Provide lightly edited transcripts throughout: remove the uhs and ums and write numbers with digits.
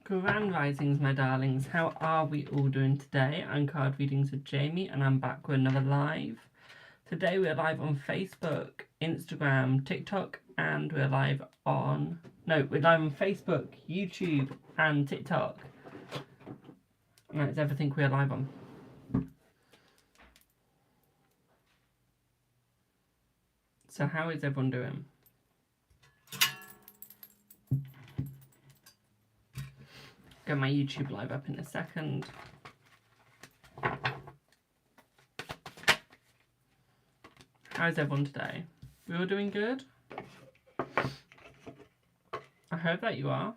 Grand Risings, my darlings. How are we all doing today? I'm Card Readings with Jamie, and I'm back with another live. Today we're live on Facebook, Instagram, TikTok, and we're live on... No, we're live on Facebook, YouTube, and TikTok. And that's everything we're live on. So how is everyone doing? Get my YouTube live up in a second. How's everyone today? We all doing good? I hope that you are.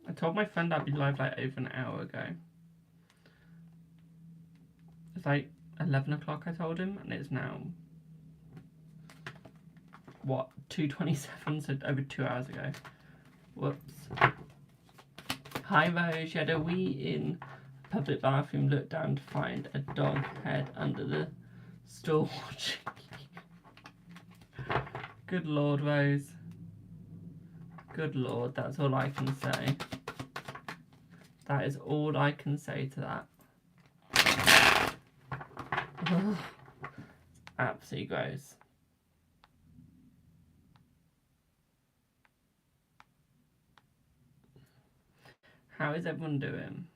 I told my friend I'd be live like over an hour ago. It's like 11 o'clock I told him, and it's now... what, 2:27, so over 2 hours ago. Whoops. Hi Rose, you had a wee in a public bathroom, looked down to find a dog head under the store watching you. Good Lord, Rose. Good Lord, that's all I can say. That is all I can say to that. Ugh. Absolutely gross. How is everyone doing?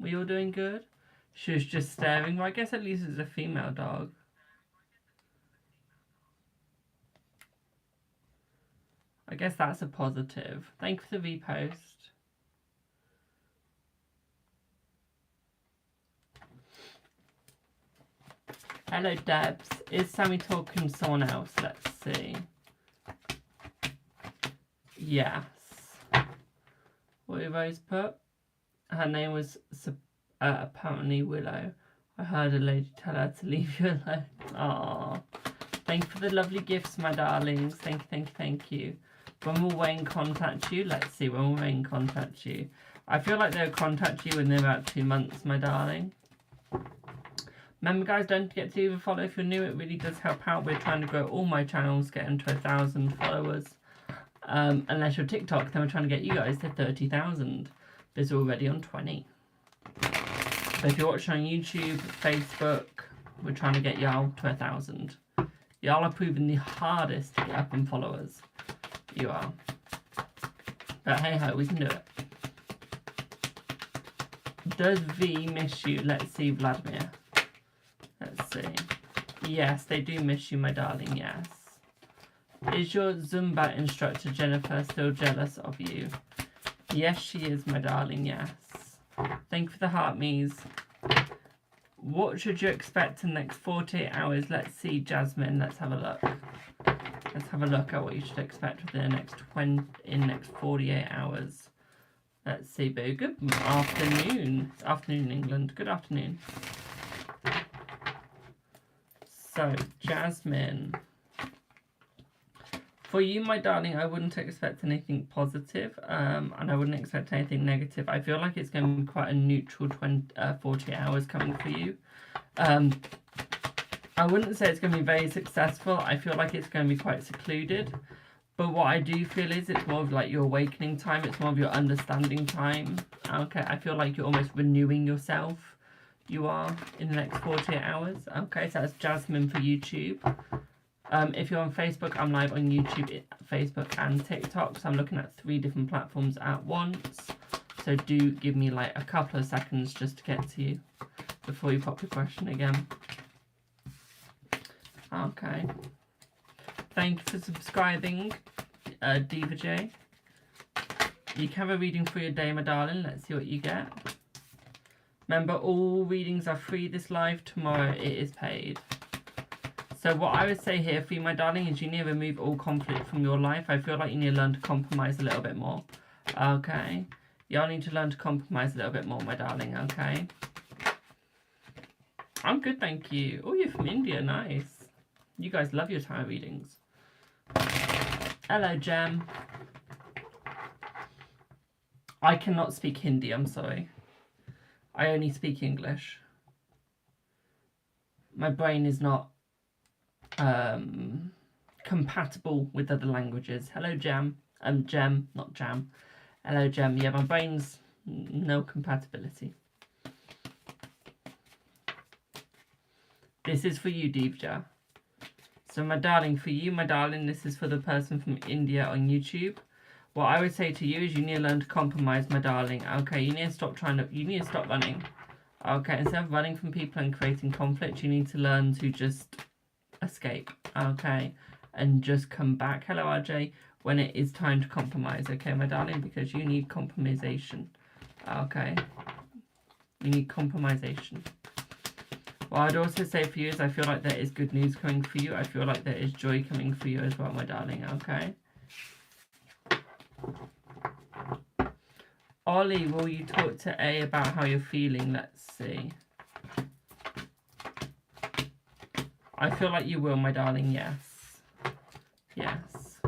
We all doing good? She was just staring. Well, I guess at least it's a female dog. I guess that's a positive. Thank you for the repost. Hello, Debs. Is Sammy talking to someone else? Let's see. Yes. What did Rose put? Her name was apparently Willow. I heard a lady tell her to leave you alone. Aww. Thank you for the lovely gifts, my darlings. Thank you, thank you, thank you. When will Wayne contact you? Let's see, when will Wayne contact you? I feel like they'll contact you in about 2 months, my darling. Remember, guys, don't forget to leave a follow if you're new. It really does help out. We're trying to grow all my channels, get into 1,000 followers. Unless you're TikTok, then we're trying to get you guys to 30,000. Biz already on 20. So if you're watching on YouTube, Facebook, we're trying to get y'all to 1,000. Y'all are proving the hardest to get up in followers. You are. But hey ho, we can do it. Does V miss you? Let's see, Vladimir. Let's see. Yes, they do miss you, my darling, yes. Is your Zumba instructor, Jennifer, still jealous of you? Yes, she is, my darling, yes. Thank you for the heart, Mies. What should you expect in the next 48 hours? Let's see, Jasmine. Let's have a look. Let's have a look at what you should expect within the next 48 hours. Let's see, boo. Good afternoon. It's afternoon in England. Good afternoon. So, Jasmine. For you, my darling, I wouldn't expect anything positive, and I wouldn't expect anything negative. I feel like it's going to be quite a neutral 40 hours coming for you. I wouldn't say it's going to be very successful. I feel like it's going to be quite secluded. But what I do feel is it's more of like your awakening time. It's more of your understanding time. Okay, I feel like you're almost renewing yourself. You are in the next 48 hours. Okay, so that's Jasmine for YouTube. If you're on Facebook, I'm live on YouTube, Facebook and TikTok. So I'm looking at 3 different platforms at once. So do give me like a couple of seconds just to get to you before you pop your question again. Okay. Thank you for subscribing, Diva J. You can have a reading for your day, my darling. Let's see what you get. Remember, all readings are free this live. Tomorrow it is paid. So what I would say here for you, my darling, is you need to remove all conflict from your life. I feel like you need to learn to compromise a little bit more. Okay? Y'all need to learn to compromise a little bit more, my darling, okay? I'm good, thank you. Oh, you're from India, nice. You guys love your tarot readings. Hello, Jem. I cannot speak Hindi, I'm sorry. I only speak English. My brain is not compatible with other languages. Hello, Jam. Gem, not Jam. Hello, Gem. Yeah, my brain's no compatibility. This is for you, Deepja. So, my darling, for you, my darling, this is for the person from India on YouTube. What I would say to you is you need to learn to compromise, my darling. Okay, you need to stop you need to stop running. Okay, instead of running from people and creating conflict, you need to learn to just escape. Okay, and just come back. Hello, RJ. When it is time to compromise, okay, my darling, because you need compromisation. Okay, you need compromisation. What I'd also say for you is I feel like there is good news coming for you. I feel like there is joy coming for you as well, my darling. Okay. Ollie, will you talk to A about how you're feeling? Let's see. I feel like you will, my darling. Yes. Yes.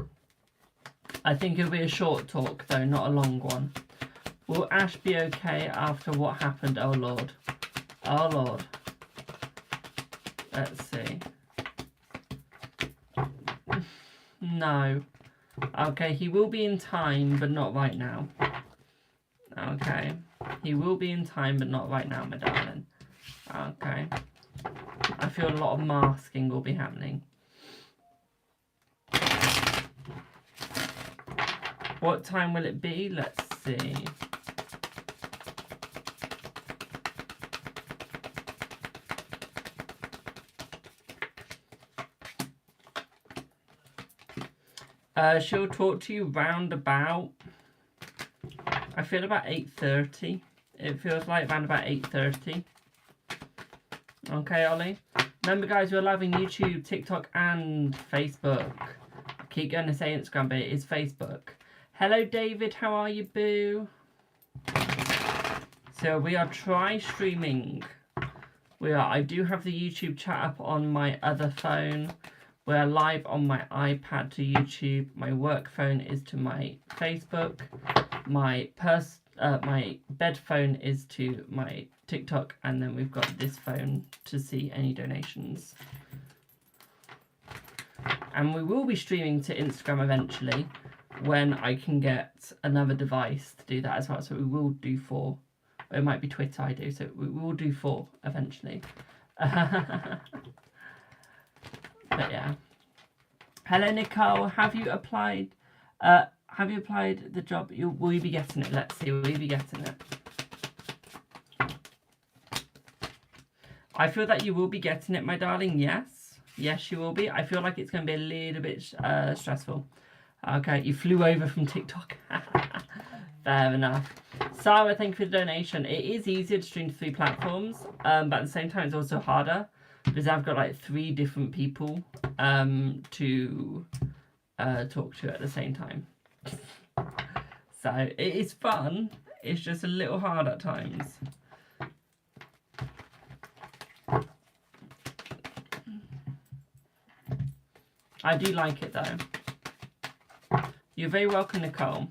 I think it'll be a short talk, though, not a long one. Will Ash be okay after what happened? Oh, Lord. Oh, Lord. Let's see. No. Okay, he will be in time, but not right now. Okay. He will be in time, but not right now, my darling. Okay. I feel a lot of masking will be happening. What time will it be? Let's see. She'll talk to you round about, I feel about 8:30. It feels like around about 8:30. Okay, Ollie? Remember, guys, we're live on YouTube, TikTok, and Facebook. I keep going to say Instagram, but it is Facebook. Hello, David. How are you, boo? So we are streaming. I do have the YouTube chat up on my other phone. We're live on my iPad to YouTube. My work phone is to my Facebook. My bed phone is to my TikTok, and then we've got this phone to see any donations. And we will be streaming to Instagram eventually when I can get another device to do that as well. So we will do 4. It might be Twitter I do, so we will do 4 eventually. But yeah. Hello, Nicole. Have you applied the job? Will you be getting it? Let's see. Will you be getting it? I feel that you will be getting it, my darling. Yes. Yes, you will be. I feel like it's going to be a little bit stressful. Okay, you flew over from TikTok. Fair enough. Sarah, thank you for the donation. It is easier to stream to 3 platforms, but at the same time, it's also harder. Because I've got like 3 different people to talk to at the same time. So it is fun. It's just a little hard at times. I do like it though. You're very welcome, Nicole.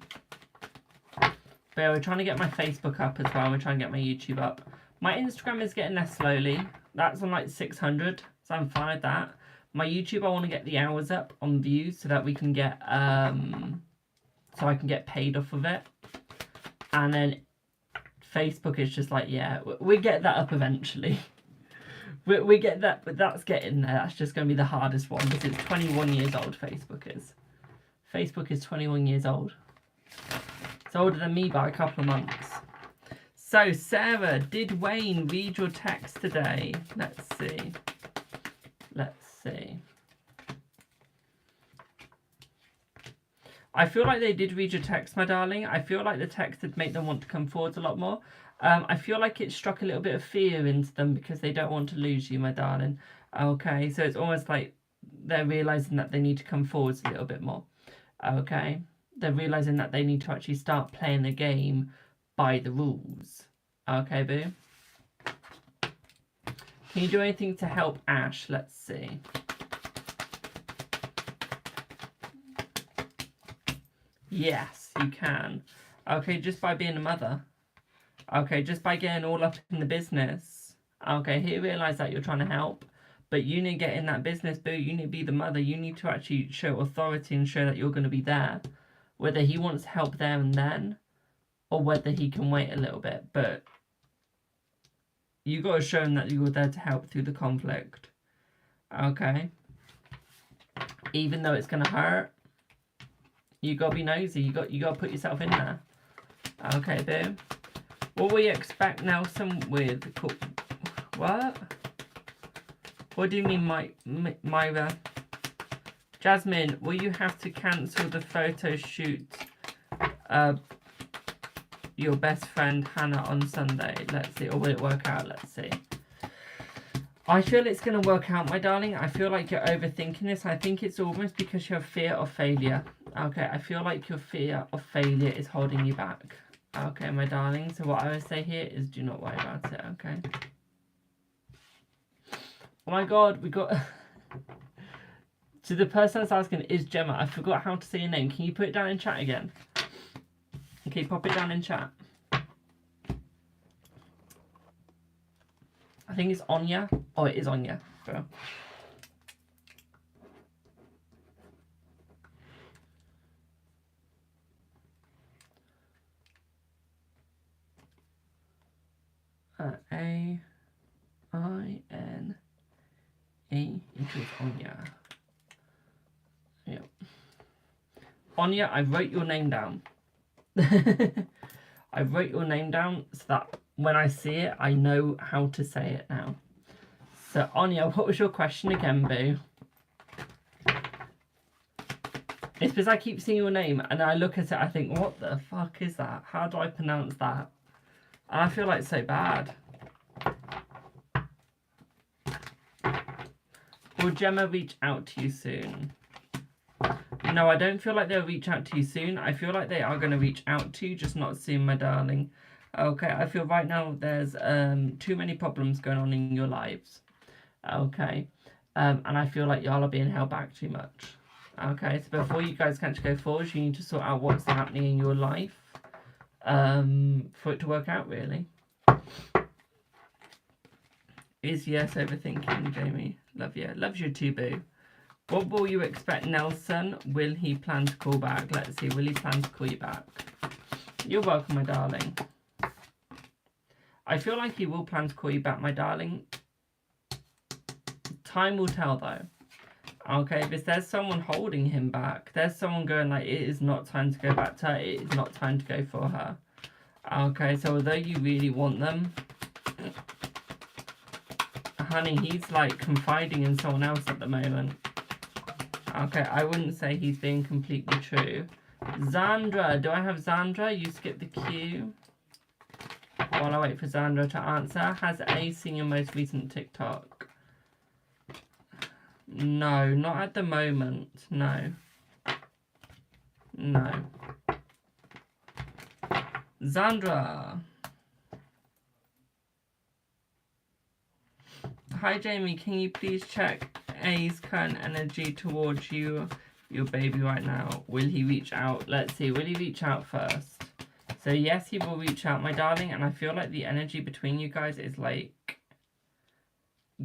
But yeah, we're trying to get my Facebook up as well. We're trying to get my YouTube up. My Instagram is getting there slowly. That's on like 600, so I'm fine with that. My YouTube, I want to get the hours up on views so that we can get, so I can get paid off of it. And then Facebook is just like, yeah, we get that up eventually. we get that, but that's getting there. That's just going to be the hardest one because it's 21 years old, Facebook is. Facebook is 21 years old. It's older than me by a couple of months. So, Sarah, did Wayne read your text today? Let's see. Let's see. I feel like they did read your text, my darling. I feel like the text did make them want to come forward a lot more. I feel like it struck a little bit of fear into them because they don't want to lose you, my darling. Okay, so it's almost like they're realising that they need to come forwards a little bit more. Okay, they're realising that they need to actually start playing the game by the rules. Okay, boo. Can you do anything to help Ash? Let's see. Yes, you can. Okay, just by being a mother. Okay, just by getting all up in the business. Okay, he realised that you're trying to help. But you need to get in that business, boo. You need to be the mother. You need to actually show authority and show that you're going to be there. Whether he wants help there and then, or whether he can wait a little bit. But you got to show him that you're there to help through the conflict. Okay? Even though it's going to hurt, you got to be nosy. You got to put yourself in there. Okay, boo. What will you expect, Nelson, with... What? What do you mean, Myra? Jasmine, will you have to cancel the photo shoot your best friend Hannah on Sunday? Let's see. Or will it work out? Let's see. I feel it's going to work out, my darling. I feel like you're overthinking this. I think it's almost because you have fear of failure. Okay, I feel like your fear of failure is holding you back. Okay, my darling. So what I would say here is do not worry about it, okay? Oh my god, we got... So the person that's asking is Gemma. I forgot how to say your name. Can you put it down in chat again? Okay, pop it down in chat. I think it's Anya. Oh, it is Anya. Bro. A-I-N-E equals Anya. Yep. Anya, I wrote your name down. I wrote your name down so that when I see it, I know how to say it now. So, Anya, what was your question again, boo? It's because I keep seeing your name and I look at it, I think, what the fuck is that? How do I pronounce that? And I feel like it's so bad. Will Gemma reach out to you soon? No, I don't feel like they'll reach out to you soon. I feel like they are going to reach out to you, just not soon, my darling. Okay, I feel right now there's too many problems going on in your lives. Okay, and I feel like y'all are being held back too much. Okay, so before you guys can actually go forward, you need to sort out what's happening in your life for it to work out, really. Is yes overthinking, Jamie? Love you. Loves you too, boo. What will you expect, Nelson? Will he plan to call back? Let's see. Will he plan to call you back? You're welcome, my darling. I feel like he will plan to call you back, my darling. Time will tell, though. Okay, because there's someone holding him back. There's someone going like, it is not time to go back to her. It is not time to go for her. Okay, so although you really want them, honey, he's like confiding in someone else at the moment. Okay, I wouldn't say he's being completely true. Zandra, do I have Zandra? You skip the queue. While I wait for Zandra to answer. Has A seen your most recent TikTok? No, not at the moment. No. No. Zandra. Hi Jamie, can you please check A's current energy towards you, your baby right now? Will he reach out? Let's see, will he reach out first? So yes, he will reach out, my darling, and I feel like the energy between you guys is like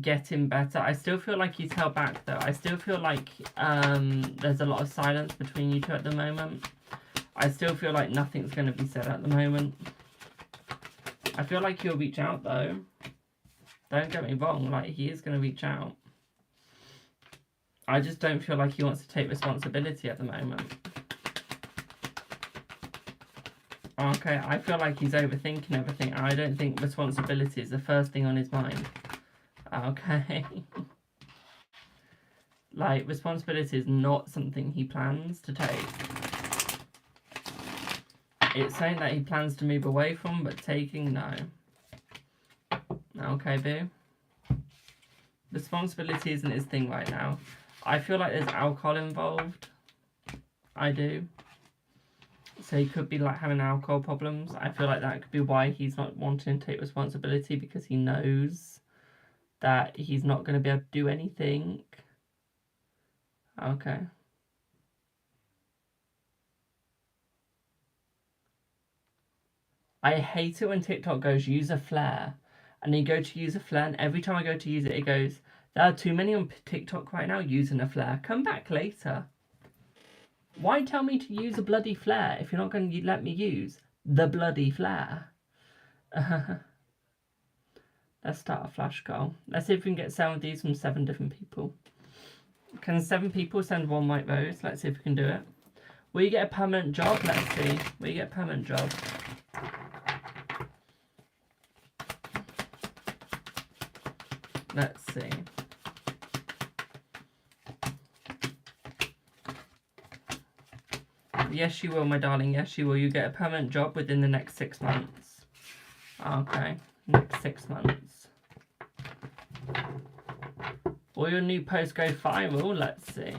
getting better. I still feel like he's held back though. I still feel like there's a lot of silence between you two at the moment. I still feel like nothing's going to be said at the moment. I feel like he'll reach out though. Don't get me wrong, like he is going to reach out. I just don't feel like he wants to take responsibility at the moment. Okay, I feel like he's overthinking everything. I don't think responsibility is the first thing on his mind. Okay. Like, responsibility is not something he plans to take. It's something that he plans to move away from, but taking, no. Okay, boo. Responsibility isn't his thing right now. I feel like there's alcohol involved. I do. So he could be like having alcohol problems. I feel like that could be why he's not wanting to take responsibility, because he knows that he's not going to be able to do anything. Okay. I hate it when TikTok goes, use a flare. And you go to use a flare, and every time I go to use it, it goes, there are too many on TikTok right now using a flare. Come back later. Why tell me to use a bloody flare if you're not going to let me use the bloody flare? Let's start a flash goal. Let's see if we can get 7 of these from 7 different people. Can 7 people send 1 white rose? Let's see if we can do it. Will you get a permanent job? Let's see. Will you get a permanent job? Let's see. Yes, you will, my darling. Yes, you will. You get a permanent job within the next 6 months. Okay. Next 6 months. Will your new post go viral? Let's see.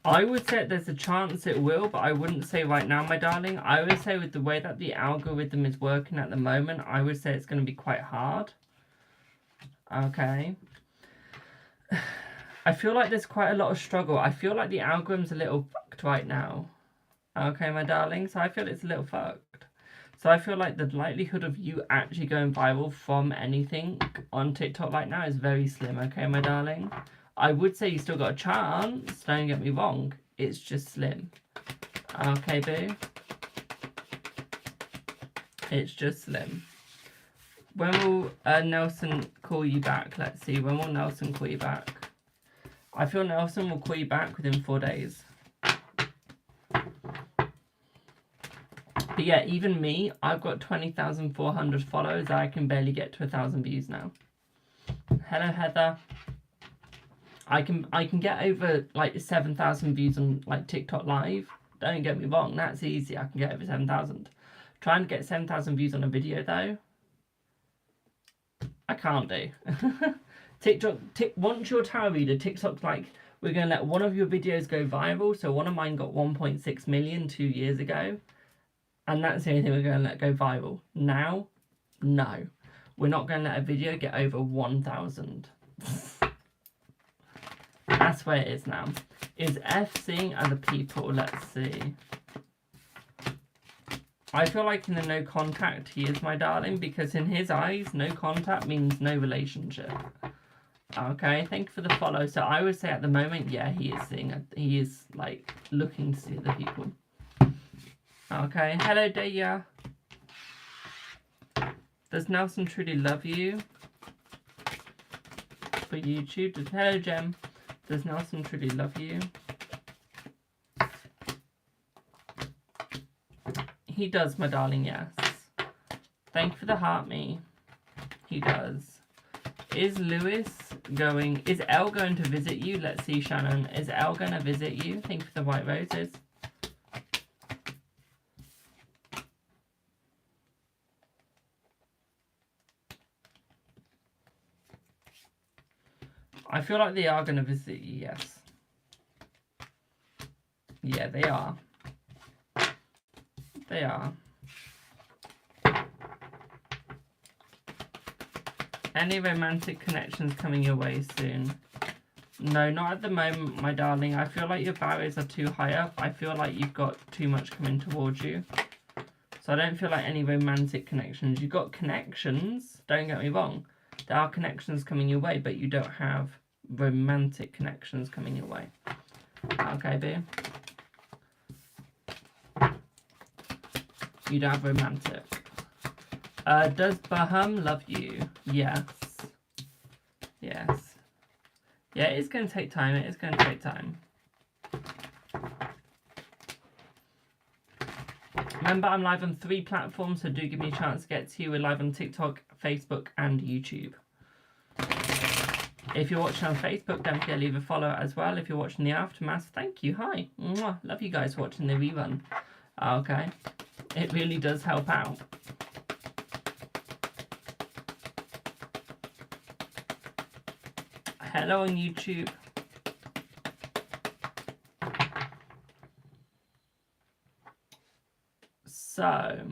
I would say there's a chance it will, but I wouldn't say right now, my darling. I would say with the way that the algorithm is working at the moment, I would say it's going to be quite hard. Okay. I feel like there's quite a lot of struggle. I feel like the algorithm's a little fucked right now. Okay, my darling. So I feel it's a little fucked. So I feel like the likelihood of you actually going viral from anything on TikTok right now is very slim. Okay, my darling. I would say you still got a chance. Don't get me wrong. It's just slim. Okay, boo. It's just slim. When will Nelson call you back? Let's see. When will Nelson call you back? I feel Nelson will call you back within 4 days. But yeah, even me, I've got 20,400 followers. I can barely get to 1,000 views now. Hello, Heather. I can get over like 7,000 views on like TikTok live. Don't get me wrong, that's easy. I can get over 7,000. Trying to get 7,000 views on a video though, I can't do. TikTok, once you're a tarot reader, TikTok's like, we're going to let one of your videos go viral. So one of mine got 1.6 million 2 years ago. And that's the only thing we're going to let go viral. Now, no. We're not going to let a video get over 1,000. That's where it is now. Is F seeing other people? Let's see. I feel like in the no contact he is my darling, because in his eyes, no contact means no relationship. Okay, thank you for the follow. So I would say at the moment, yeah, he is seeing, he is like looking to see other people. Okay, hello Daya. Does Nelson truly love you? For YouTube. Hello Jem. Does Nelson truly love you? He does, my darling, yes. Thank you for the heart, me. He does. Is Elle going to visit you? Let's see, Shannon. Is Elle going to visit you? Thank you for the white roses. I feel like they are going to visit you, yes. Yeah, they are. They are. Any romantic connections coming your way soon? No, not at the moment, my darling. I feel like your barriers are too high up. I feel like you've got too much coming towards you. So I don't feel like any romantic connections. You've got connections, don't get me wrong. There are connections coming your way, but you don't have romantic connections coming your way. Okay, boo? You don't have romantic. Does Baham love you? Yes. Yes. Yeah, it's going to take time. It is going to take time. Remember, I'm live on 3 platforms, so do give me a chance to get to you. We're live on TikTok, Facebook, and YouTube. If you're watching on Facebook, don't forget to leave a follow as well. If you're watching the Aftermath, thank you. Hi. Mwah. Love you guys watching the rerun. Okay. It really does help out. Hello on YouTube. So,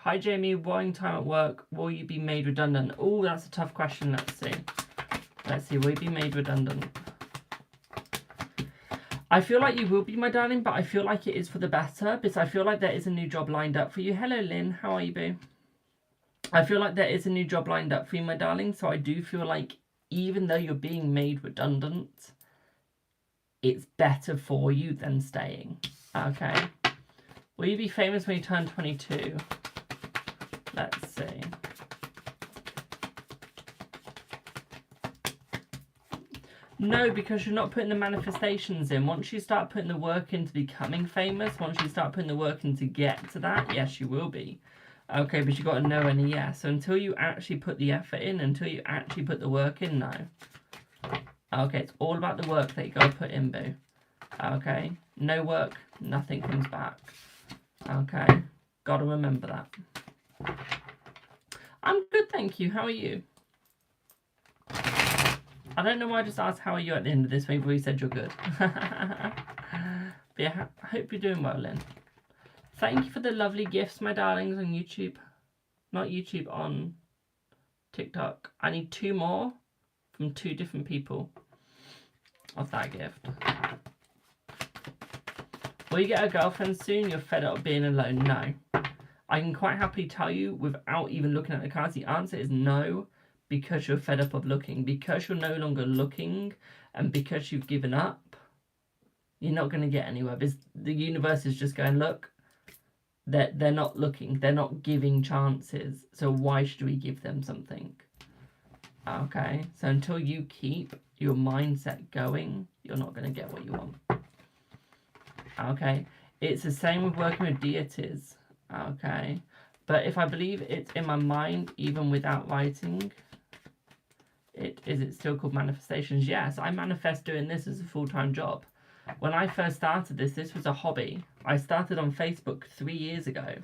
Hi Jamie, worrying time at work. Will you be made redundant? Oh, that's a tough question. Let's see. Let's see. Will you be made redundant? I feel like you will be, my darling, but I feel like it is for the better because I feel like there is a new job lined up for you. Hello, Lynn. How are you, boo? I feel like there is a new job lined up for you, my darling. So I do feel like even though you're being made redundant, it's better for you than staying. Okay. Will you be famous when you turn 22? Let's see. No, because you're not putting the manifestations in. Once you start putting the work into becoming famous, once you start putting the work in to get to that, yes, you will be. Okay, but you got to know any yes. So until you actually put the effort in, until you actually put the work in, no. Okay, it's all about the work that you got to put in, boo. Okay, no work, nothing comes back. Okay, got to remember that. I'm good, thank you. How are you? I don't know why I just asked how are you at the end of this. Maybe we said you're good. But yeah, I hope you're doing well, Lynn. Thank you for the lovely gifts, my darlings, on YouTube. Not YouTube, on TikTok. I need 2 more from 2 different people of that gift. Will you get a girlfriend soon? You're fed up of being alone? No. I can quite happily tell you without even looking at the cards, the answer is no. Because you're fed up of looking, because you're no longer looking, and because you've given up, you're not going to get anywhere. Because the universe is just going, look, they're not looking, they're not giving chances, so why should we give them something? Okay, so until you keep your mindset going, you're not going to get what you want. Okay, it's the same with working with deities. Okay, but if I believe it's in my mind, even without writing, is it still called manifestations? Yes, I manifest doing this as a full-time job. When I first started this was a hobby. I started on Facebook 3 years ago.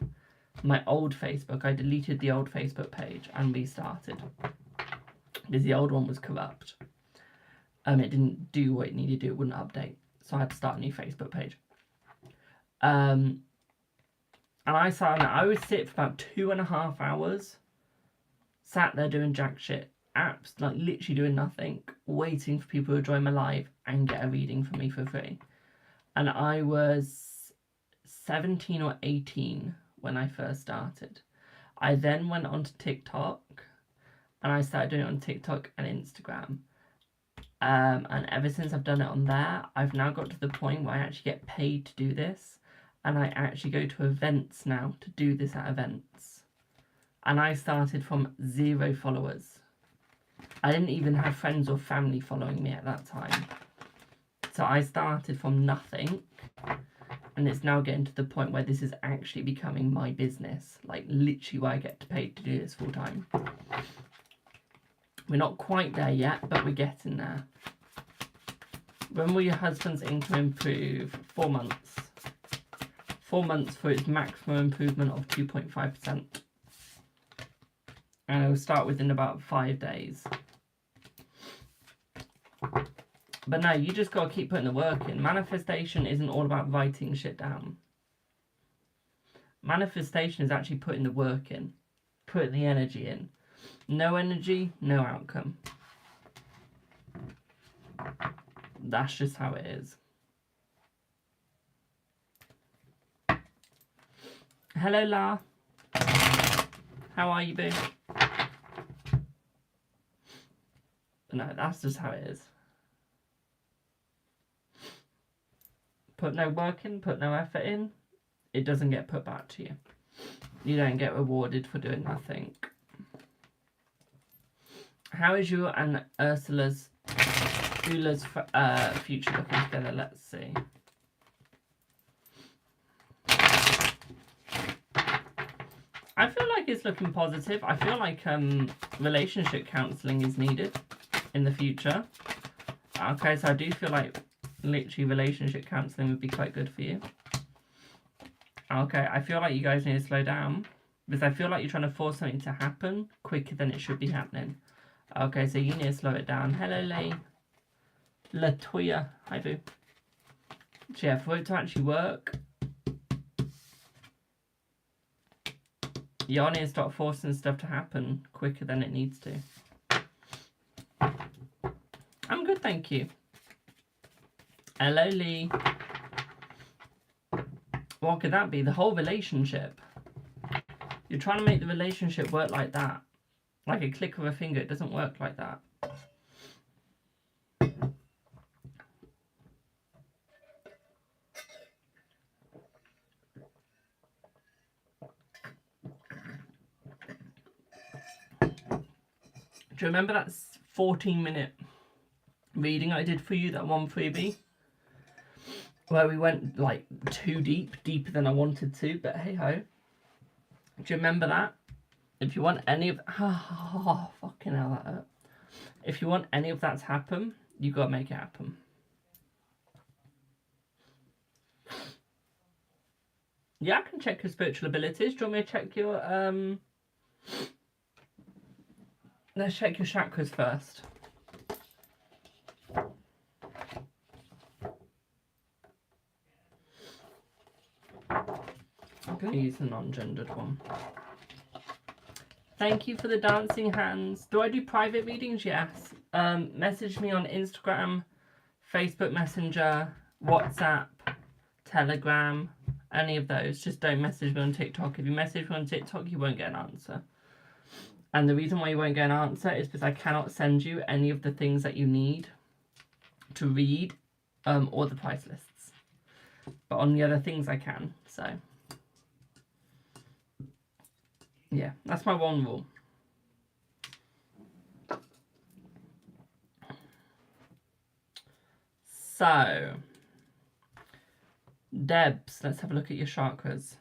My old Facebook. I deleted the old Facebook page and restarted. Because the old one was corrupt. It didn't do what it needed to do. It wouldn't update. So I had to start a new Facebook page. And I sat there. I would sit for about 2.5 hours. Sat there doing jack shit. Apps, like literally doing nothing, waiting for people to join my live and get a reading from me for free. And I was 17 or 18 when I first started. I then went onto TikTok and I started doing it on TikTok and Instagram. And ever since I've done it on there, I've now got to the point where I actually get paid to do this. And I actually go to events now to do this at events. And I started from 0 followers. I didn't even have friends or family following me at that time. So I started from nothing. And it's now getting to the point where this is actually becoming my business. Like literally where I get paid to do this full time. We're not quite there yet, but we're getting there. When will your husband's income improve? 4 months. 4 months for its maximum improvement of 2.5%. And it will start within about 5 days. But no, you just got to keep putting the work in. Manifestation isn't all about writing shit down. Manifestation is actually putting the work in. Putting the energy in. No energy, no outcome. That's just how it is. Hello, La. How are you, boo? No, that's just how it is. Put no work in, put no effort in, it doesn't get put back to you. You don't get rewarded for doing nothing. How is you and Ula's future looking together? Let's see. I feel like it's looking positive. I feel like relationship counselling is needed in the future. Okay, so I do feel like literally relationship counselling would be quite good for you. Okay, I feel like you guys need to slow down because I feel like you're trying to force something to happen quicker than it should be happening. Okay, so you need to slow it down. Hello, Latoya. Hi, boo. So yeah, for it to actually work, You all need to stop forcing stuff to happen quicker than it needs to. I'm good, thank you. Hello, Lee. What could that be? The whole relationship. You're trying to make the relationship work like that. Like a click of a finger. It doesn't work like that. Do you remember that 14-minute reading I did for you, that one freebie? Where we went like too deep, deeper than I wanted to, but hey ho. Do you remember that? If you want any of... Oh, fucking hell, that hurt. If you want any of that to happen, you got to make it happen. Yeah, I can check your spiritual abilities. Do you want me to check your... Let's check your chakras first. I'm going to use the non-gendered one. Thank you for the dancing hands. Do I do private readings? Yes. Message me on Instagram, Facebook Messenger, WhatsApp, Telegram, any of those. Just don't message me on TikTok. If you message me on TikTok, you won't get an answer. And the reason why you won't get an answer is because I cannot send you any of the things that you need to read or the price lists. But on the other things I can, so... Yeah, that's my one rule. So, Debs, let's have a look at your chakras.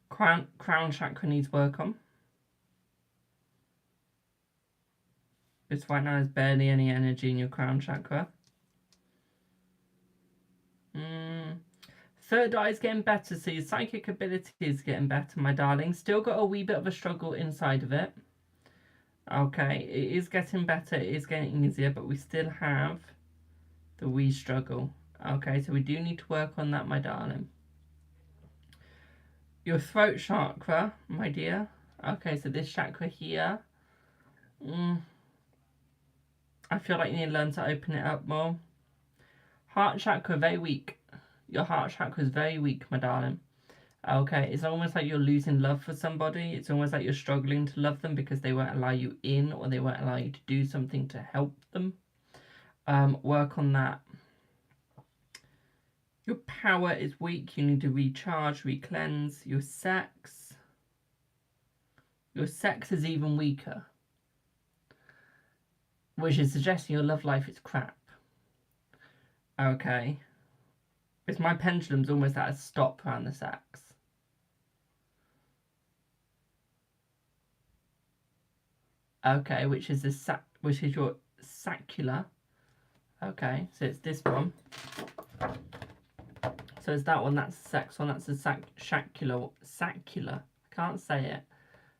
Crown chakra needs work on. This right now is barely any energy in your crown chakra. Third eye is getting better, so your psychic ability is getting better, my darling. Still got a wee bit of a struggle inside of it. Okay, it is getting better, it is getting easier, but we still have the wee struggle. Okay, so we do need to work on that, my darling. Your throat chakra, my dear. Okay, so this chakra here. I feel like you need to learn to open it up more. Heart chakra, very weak. Your heart chakra is very weak, my darling. Okay, it's almost like you're losing love for somebody. It's almost like you're struggling to love them because they won't allow you in or they won't allow you to do something to help them. Work on that. Your power is weak. You need to recharge, re-cleanse. Your sex is even weaker, which is suggesting your love life is crap. Okay. Because my pendulum's almost at a stop around the sex. Okay, which is your saccular. Okay, so it's this one. So it's that one, that's the sex one, that's the saccular. I can't say it.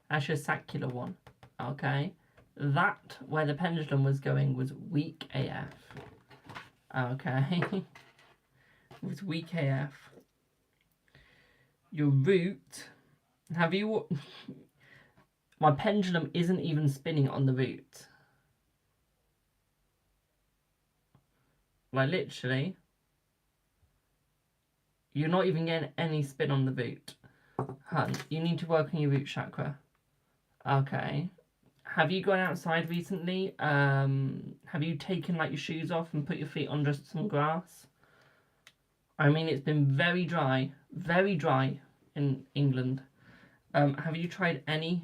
That's your saccular one. Okay. That, where the pendulum was going, was weak AF. Okay. It was weak AF. Your root, have you... My pendulum isn't even spinning on the root. Like, literally. You're not even getting any spin on the root. Hun, you need to work on your root chakra. Okay. Have you gone outside recently? Have you taken, like, your shoes off and put your feet under some grass? I mean, it's been very dry in England. Have you tried anything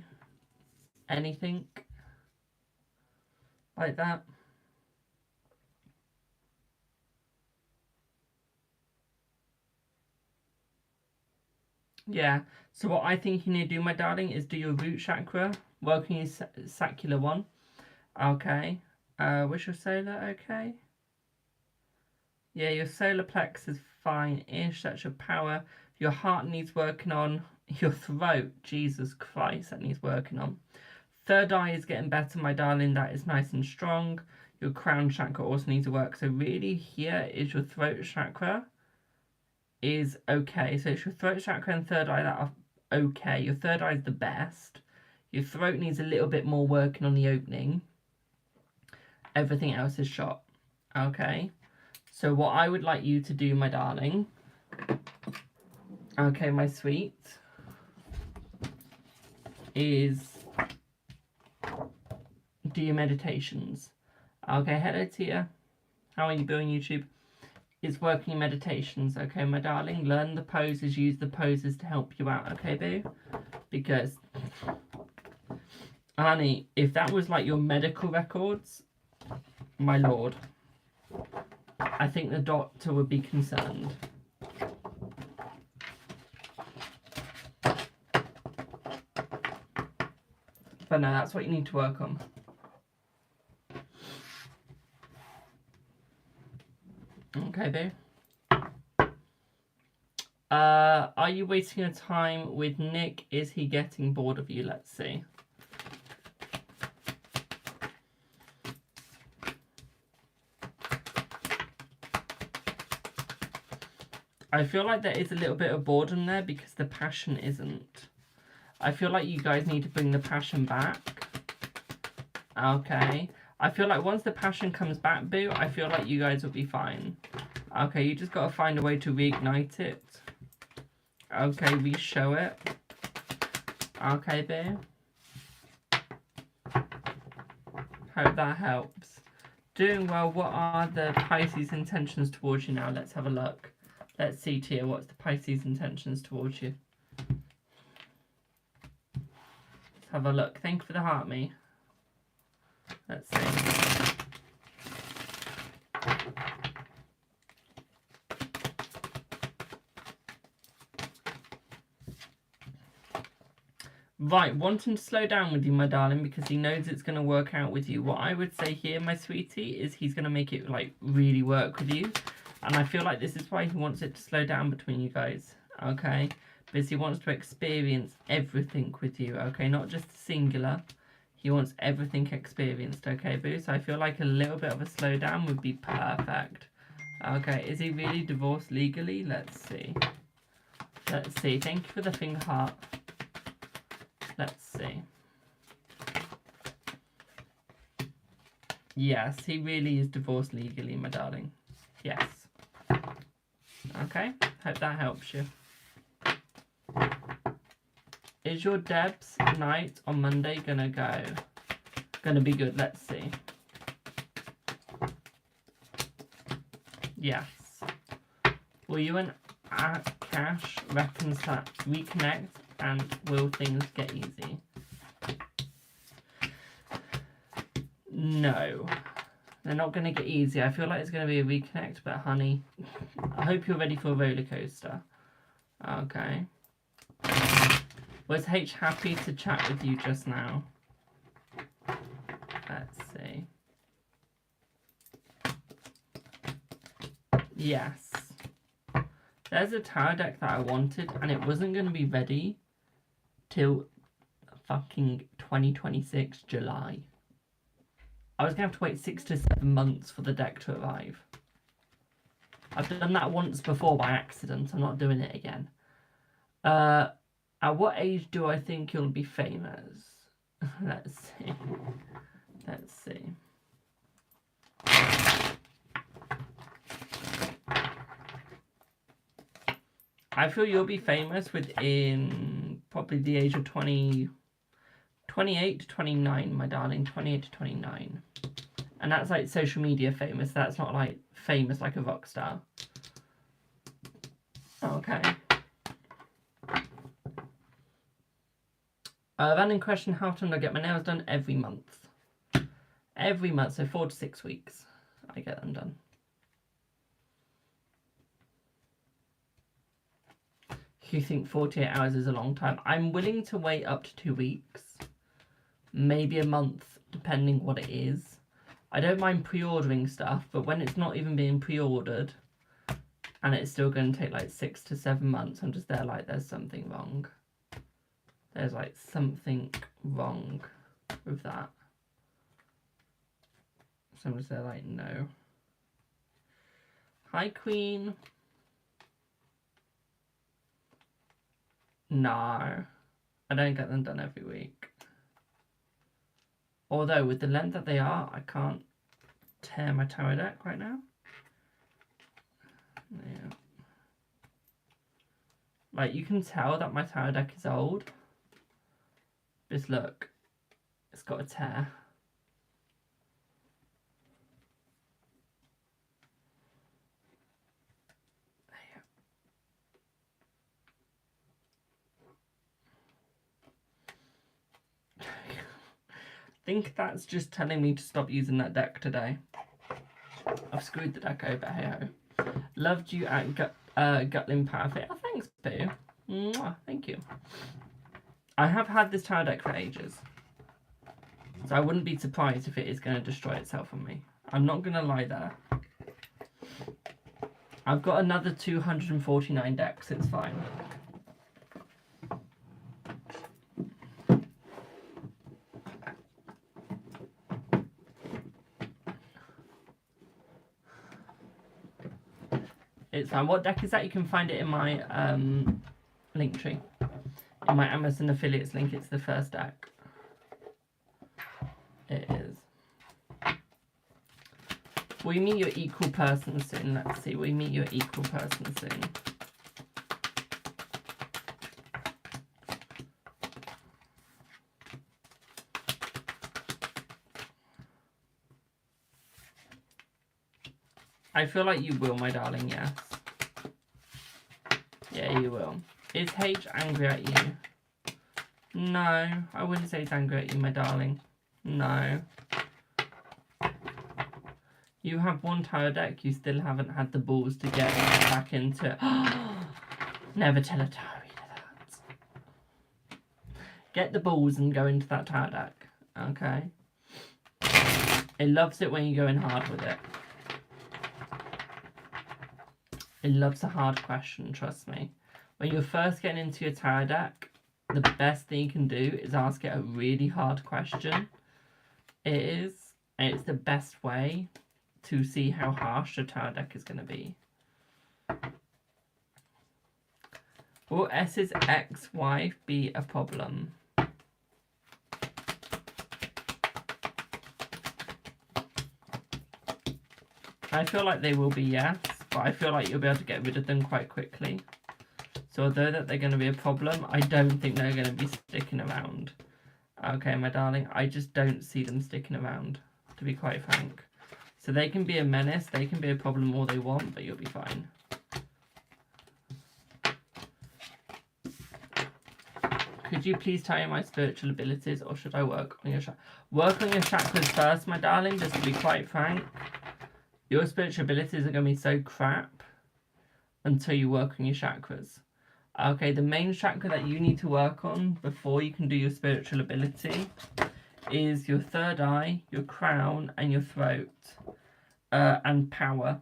like that? Yeah, so what I think you need to do, my darling, is do your root chakra, work on your saccular one. Okay. What's your solar? Okay. Yeah, your solar plex is fine-ish. That's your power. Your heart needs working on. Your throat, Jesus Christ, that needs working on. Third eye is getting better, my darling. That is nice and strong. Your crown chakra also needs to work. So really, here is your throat chakra. is okay. So it's your throat chakra and third eye that are okay. Your third eye is the best. Your throat needs a little bit more working on the opening. Everything else is shot. Okay. So what I would like you to do, my darling, okay, my sweet, is do your meditations. Okay, hello Tia. How are you doing, YouTube? It's working meditations, okay, my darling? Learn the poses, use the poses to help you out, okay, boo? Because, honey, if that was like your medical records, my lord, I think the doctor would be concerned. But no, that's what you need to work on. Okay, boo. Are you wasting your time with Nick? Is he getting bored of you? Let's see. I feel like there is a little bit of boredom there because the passion isn't. I feel like you guys need to bring the passion back. Okay. I feel like once the passion comes back, boo, I feel like you guys will be fine. Okay, you just got to find a way to reignite it. Okay, re-show it. Okay, boo. Hope that helps. Doing well. What are the Pisces' intentions towards you now? Let's have a look. Let's see, Tia, what's the Pisces' intentions towards you? Let's have a look. Thank you for the heart, me. Let's see. Right, wanting to slow down with you, my darling, because he knows it's going to work out with you. What I would say here, my sweetie, is he's going to make it, like, really work with you. And I feel like this is why he wants it to slow down between you guys, okay? Because he wants to experience everything with you, okay? Not just the singular. He wants everything experienced, okay, boo? So I feel like a little bit of a slowdown would be perfect. Okay, is he really divorced legally? Let's see. Let's see. Thank you for the finger heart. Let's see. Yes, he really is divorced legally, my darling. Yes. Okay, hope that helps you. Is your Deb's night on Monday gonna be good? Let's see. Yes. Will you and Cash reconnect, and will things get easy? No. They're not going to get easy. I feel like it's going to be a reconnect, but honey, I hope you're ready for a roller coaster. Okay. Was H happy to chat with you just now? Let's see. Yes. There's a tarot deck that I wanted, and it wasn't going to be ready till fucking 2026 July. I was going to have to wait 6 to 7 months for the deck to arrive. I've done that once before by accident. I'm not doing it again. At what age do I think you'll be famous? Let's see. Let's see. I feel you'll be famous within probably the age of 28 to 29, my darling. 28 to 29. And that's like social media famous. That's not like famous like a rock star. Okay. Random question, how often do I get my nails done? Every month. Every month, so 4 to 6 weeks I get them done. You think 48 hours is a long time? I'm willing to wait up to 2 weeks. Maybe a month, depending what it is. I don't mind pre-ordering stuff, but when it's not even being pre-ordered and it's still going to take like 6 to 7 months, I'm just there like there's something wrong. There's like something wrong with that. So I'm just there like, no. Hi, Queen. No, I don't get them done every week. Although with the length that they are, I can't tear my tarot deck right now. Yeah. Like, you can tell that my tarot deck is old. Just look, it's got a tear. I think that's just telling me to stop using that deck today. I've screwed the deck over, hey ho. Loved you at Gutlin Parafit. Oh, thanks, Boo. Mwah, thank you. I have had this tarot deck for ages. So I wouldn't be surprised if it is going to destroy itself on me. I'm not going to lie there. I've got another 249 decks, it's fine. It's fine. What deck is that? You can find it in my link tree. In my Amazon affiliates link, it's the first deck. It is. Will you meet your equal person soon? Let's see. Will you meet your equal person soon? I feel like you will, my darling, yes. Yeah, you will. Is H angry at you? No, I wouldn't say he's angry at you, my darling. No. You have one tarot deck, you still haven't had the balls to get back into it. Never tell a tarot reader that. Get the balls and go into that tarot deck, okay? It loves it when you go in hard with it. It loves a hard question, trust me. When you're first getting into your tarot deck, the best thing you can do is ask it a really hard question. It is, and it's the best way to see how harsh your tarot deck is going to be. Will S's ex-wife be a problem? I feel like they will be, yes, but I feel like you'll be able to get rid of them quite quickly. So although that they're going to be a problem, I don't think they're going to be sticking around. Okay, my darling, I just don't see them sticking around, to be quite frank. So they can be a menace, they can be a problem all they want, but you'll be fine. Could you please tell me my spiritual abilities, or should I work on your chakras? Work on your chakras first, my darling, just to be quite frank. Your spiritual abilities are going to be so crap until you work on your chakras. Okay, the main chakra that you need to work on before you can do your spiritual ability is your third eye, your crown, and your throat, and power,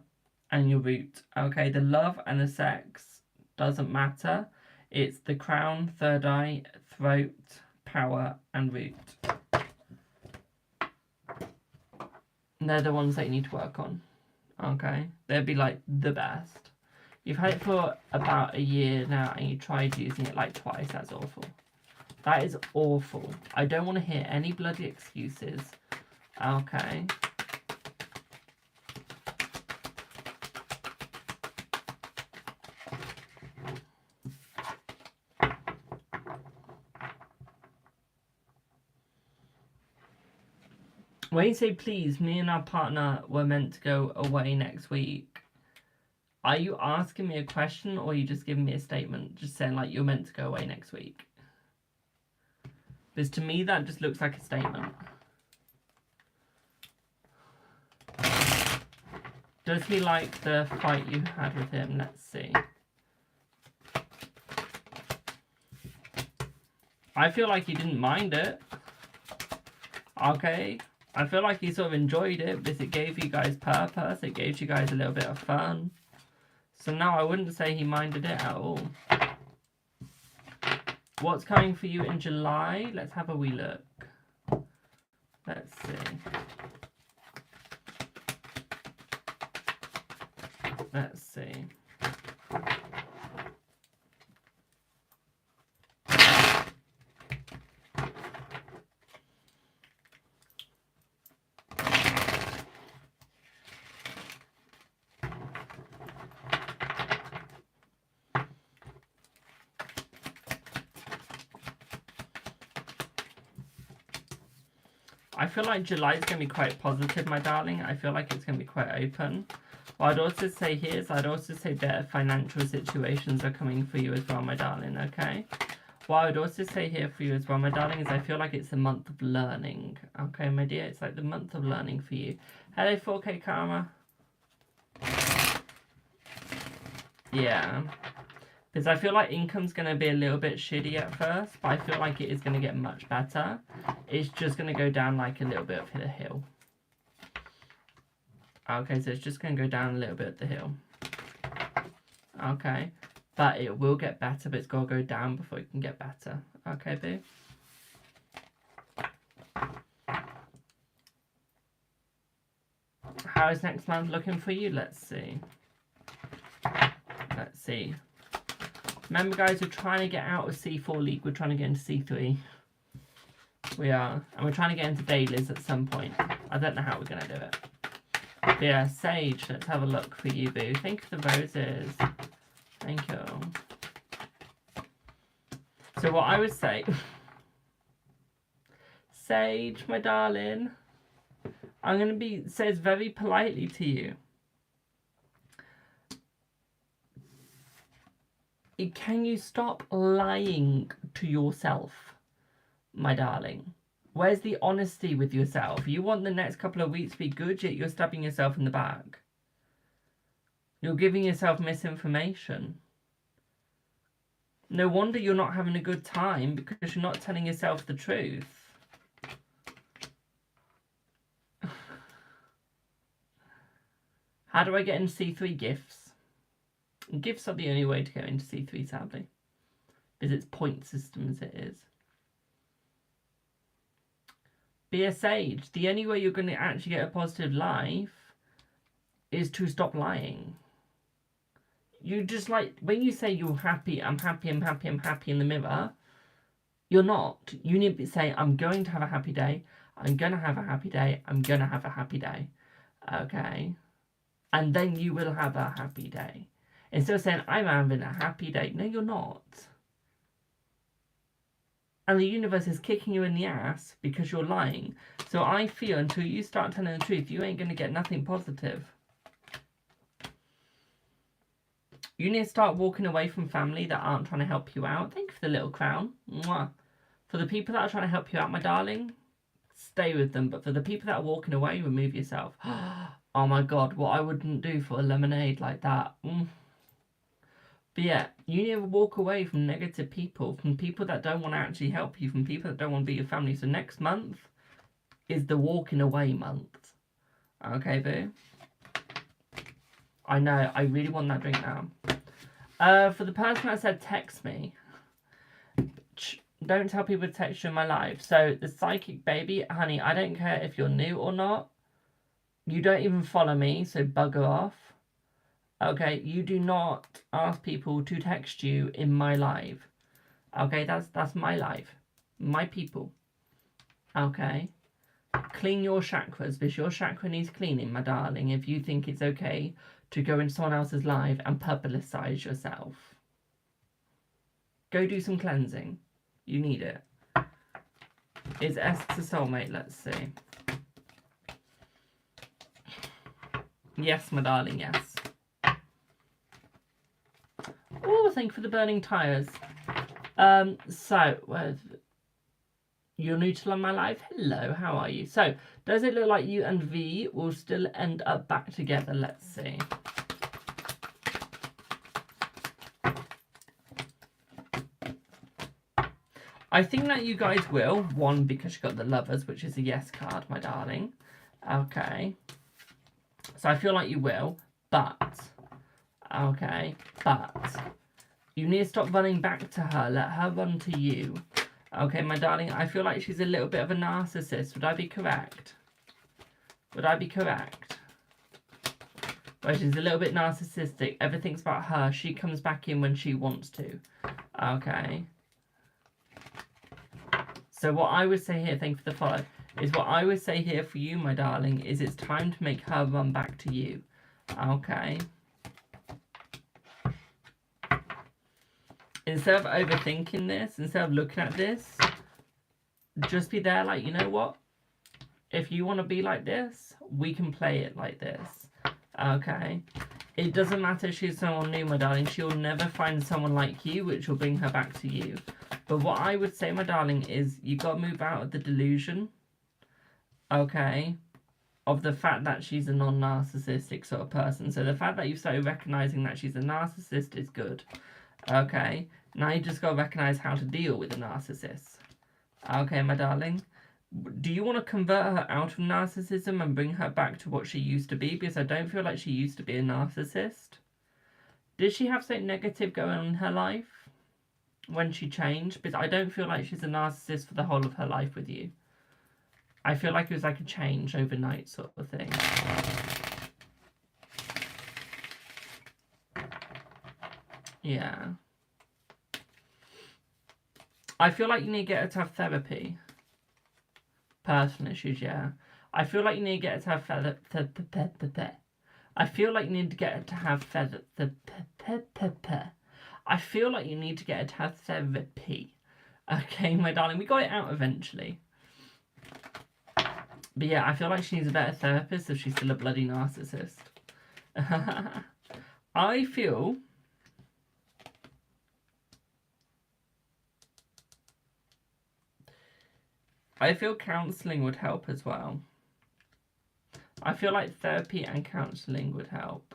and your root. Okay, the love and the sex doesn't matter. It's the crown, third eye, throat, power, and root. And they're the ones that you need to work on. Okay, they'd be like the best. You've had it for about a year now and you tried using it like twice. That's awful. That is awful. I don't want to hear any bloody excuses. Okay. When you say please, me and our partner were meant to go away next week. Are you asking me a question or are you just giving me a statement? Just saying like you're meant to go away next week? Because to me that just looks like a statement. Does he like the fight you had with him? Let's see. I feel like he didn't mind it. Okay. I feel like he sort of enjoyed it because it gave you guys purpose. It gave you guys a little bit of fun. So no, I wouldn't say he minded it at all. What's coming for you in July? Let's have a wee look. Let's see. Let's see. I feel like July is going to be quite positive, my darling. I feel like it's going to be quite open. What I'd also say here is I'd also say better financial situations are coming for you as well, my darling, okay? What I would also say here for you as well, my darling, is I feel like it's a month of learning. Okay, my dear? It's like the month of learning for you. Hello, 4K Karma. Yeah. Because I feel like income's going to be a little bit shitty at first, but I feel like it is going to get much better. It's just going to go down like a little bit of the hill. Okay, so it's just going to go down a little bit of the hill. Okay. But it will get better, but it's got to go down before it can get better. Okay, boo? How is next month looking for you? Let's see. Let's see. Remember, guys, we're trying to get out of C4 League. We're trying to get into C3. We are. And we're trying to get into dailies at some point. I don't know how we're going to do it. But yeah, Sage, let's have a look for you, boo. Thank you for the roses. Thank you. So what I would say... Sage, my darling. I'm going to say this very politely to you. Can you stop lying to yourself, my darling? Where's the honesty with yourself? You want the next couple of weeks to be good, yet you're stabbing yourself in the back. You're giving yourself misinformation. No wonder you're not having a good time, because you're not telling yourself the truth. How do I get into C3 gifts? Gifts are the only way to go into C3, sadly. Because it's point system as it is. Be a sage. The only way you're going to actually get a positive life is to stop lying. You just like, when you say you're happy, I'm happy, I'm happy, I'm happy in the mirror, you're not. You need to say, I'm going to have a happy day, I'm going to have a happy day, I'm going to have a happy day. Okay? And then you will have a happy day. Instead of saying, I'm having a happy day. No, you're not. And the universe is kicking you in the ass because you're lying. So I feel until you start telling the truth, you ain't going to get nothing positive. You need to start walking away from family that aren't trying to help you out. Thank you for the little crown. Mwah. For the people that are trying to help you out, my darling, stay with them. But for the people that are walking away, remove yourself. Oh my God, what I wouldn't do for a lemonade like that. But yeah, you need to walk away from negative people, from people that don't want to actually help you, from people that don't want to be your family. So next month is the walking away month. Okay, boo? I know, I really want that drink now. For the person that said text me, don't tell people to text you in my live. So the psychic baby, honey, I don't care if you're new or not. You don't even follow me, so bugger off. Okay, you do not ask people to text you in my live. Okay, that's my live. My people. Okay. Clean your chakras, because your chakra needs cleaning, my darling, if you think it's okay to go into someone else's live and publicize yourself. Go do some cleansing. You need it. Is S a soulmate? Let's see. Yes, my darling, yes. Oh, thank you for the burning tyres. You're new to my life? Hello, how are you? So, does it look like you and V will still end up back together? Let's see. I think that you guys will. One, because you got the lovers, which is a yes card, my darling. Okay. So I feel like you will, but... Okay, but... You need to stop running back to her. Let her run to you. Okay, my darling, I feel like she's a little bit of a narcissist. Would I be correct? Would I be correct? Well, she's a little bit narcissistic. Everything's about her. She comes back in when she wants to. Okay. So what I would say here, thank you for the follow, is what I would say here for you, my darling, is it's time to make her run back to you. Okay. Instead of overthinking this, instead of looking at this, just be there like, you know what? if you want to be like this, we can play it like this. Okay? It doesn't matter if she's someone new, my darling. She'll never find someone like you, which will bring her back to you. But what I would say, my darling, is you got to move out of the delusion, okay, of the fact that she's a non-narcissistic sort of person. So the fact that you've started recognizing that she's a narcissist is good. Okay, now you just got to recognize how to deal with a narcissist. Okay, my darling. Do you want to convert her out of narcissism and bring her back to what she used to be? Because I don't feel like she used to be a narcissist. Did she have something negative going on in her life when she changed? Because I don't feel like she's a narcissist for the whole of her life with you. I feel like it was like a change overnight sort of thing. Yeah. I feel like you need to get her to have therapy. Personal issues, yeah. I feel like you need to get her to have I feel like you need to get her to have I feel like you need to get her to have therapy. Okay, my darling, we got it out eventually. But yeah, I feel like she needs a better therapist if she's still a bloody narcissist. I feel counselling would help as well. I feel like therapy and counselling would help.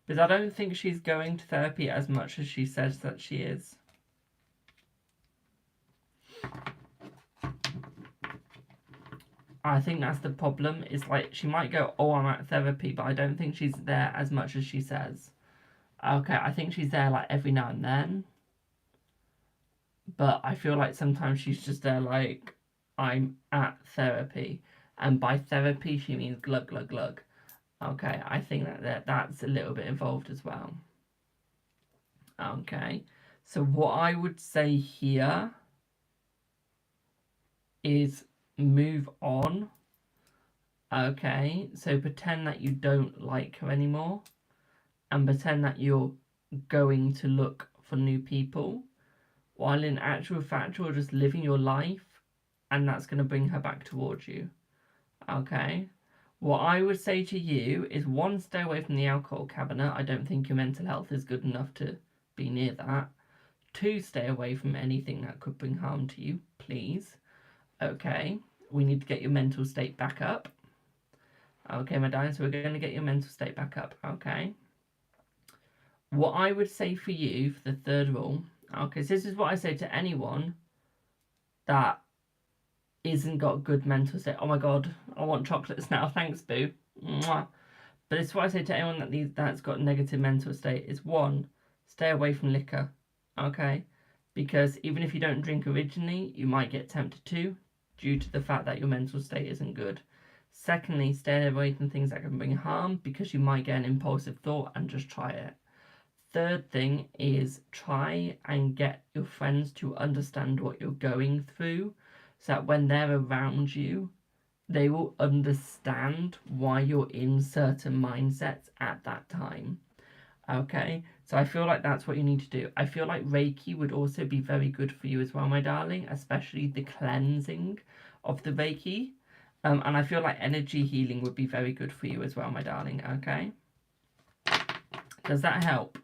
Because I don't think she's going to therapy as much as she says that she is. I think that's the problem. It's like she might go, oh, I'm at therapy, but I don't think she's there as much as she says. Okay, I think she's there like every now and then. But I feel like sometimes she's just there like, I'm at therapy. And by therapy, she means glug, glug, glug. Okay, I think that's a little bit involved as well. Okay, so what I would say here is move on. Okay, so pretend that you don't like her anymore and pretend that you're going to look for new people, while in actual fact you're just living your life, and that's going to bring her back towards you. Okay, what I would say to you is, one, stay away from the alcohol cabinet. I don't think your mental health is good enough to be near that. 2, stay away from anything that could bring harm to you, please. Okay, we need to get your mental state back up. Okay, my darling, so we're going to get your mental state back up, okay? What I would say for you, for the third rule, okay, so this is what I say to anyone that isn't got good mental state. Oh my god, I want chocolates now, thanks, boo. Mwah. But it's what I say to anyone that's got negative mental state is, 1, stay away from liquor, okay? Because even if you don't drink originally, you might get tempted to, due to the fact that your mental state isn't good. Secondly, stay away from things that can bring harm, because you might get an impulsive thought and just try it. Third thing is, try and get your friends to understand what you're going through, so that when they're around you, they will understand why you're in certain mindsets at that time. Okay, so I feel like that's what you need to do. I feel like Reiki would also be very good for you as well, my darling, especially the cleansing of the Reiki. And I feel like energy healing would be very good for you as well, my darling, okay? Does that help?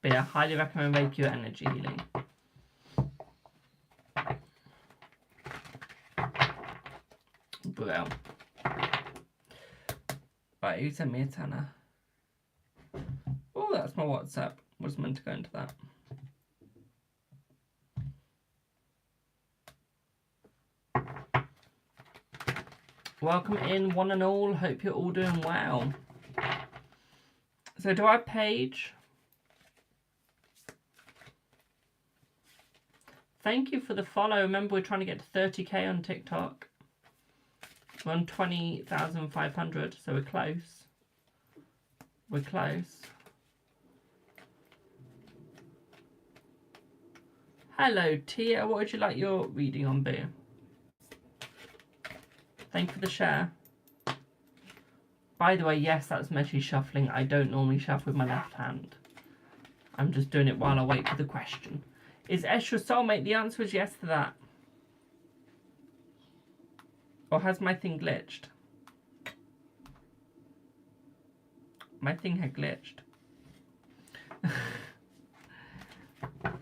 But yeah, I highly recommend Reiki or energy healing. Bro. Right, who sent me a tenner? Oh, that's my WhatsApp. Was meant to go into that. Welcome in, one and all. Hope you're all doing well. So do I have Paige? Thank you for the follow. Remember, we're trying to get to 30k on TikTok. We're on 20,500, so we're close. We're close. Hello, Tia. What would you like your reading on, Boo? Thank you for the share. By the way, yes, that's messy shuffling. I don't normally shuffle with my left hand. I'm just doing it while I wait for the question. Is S your soulmate? The answer is yes to that. Or has my thing glitched? My thing had glitched.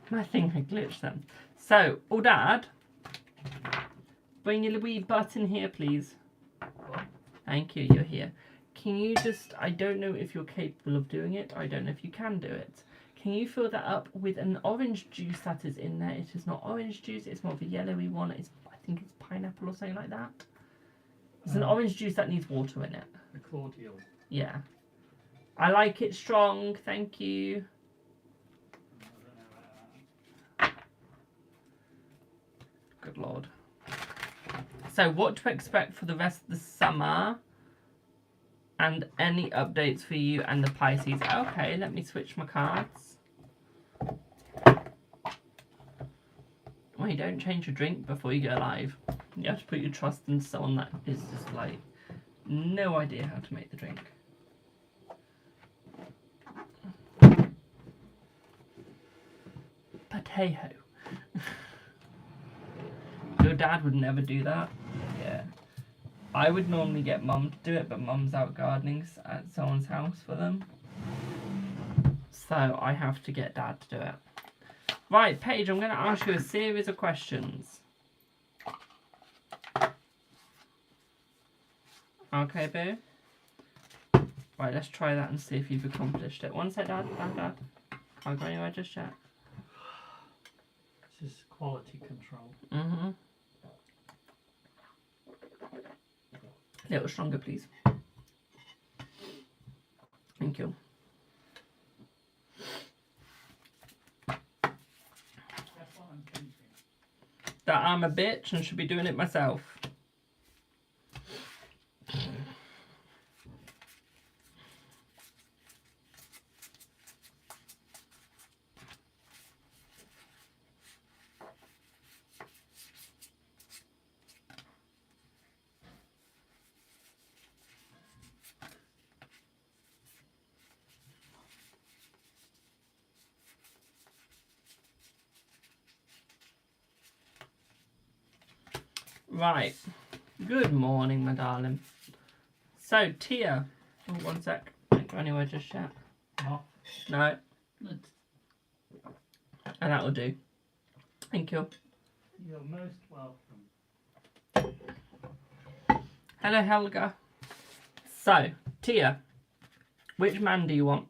My thing had glitched then. So, oh Dad, bring your wee button here, please. Thank you, you're here. Can you just, I don't know if you're capable of doing it. I don't know if you can do it. Can you fill that up with an orange juice that is in there? It is not orange juice, it's more of a yellowy one. It's, I think it's pineapple or something like that. It's an orange juice that needs water in it. A cordial. Yeah. I like it strong, thank you. Good Lord. So what to expect for the rest of the summer? And any updates for you and the Pisces. Okay, let me switch my cards. Wait, don't change your drink before you go live. You have to put your trust in someone that is just like no idea how to make the drink. Potato. Your dad would never do that. Yeah. I would normally get Mum to do it, but Mum's out gardening at someone's house for them. So I have to get Dad to do it. Right, Paige, I'm going to ask you a series of questions. Okay, boo? Right, let's try that and see if you've accomplished it. One sec, Dad. Dad. Can't go anywhere just yet. This is quality control. Mm-hmm. A little stronger, please. Thank you. That's what I'm thinking. That I'm a bitch and should be doing it myself. Right. Good morning, my darling. So, Tia. Oh, one sec. Don't go anywhere just yet. Oh, No. good. And that will do. Thank you. You're most welcome. Hello, Helga. So, Tia. Which man do you want?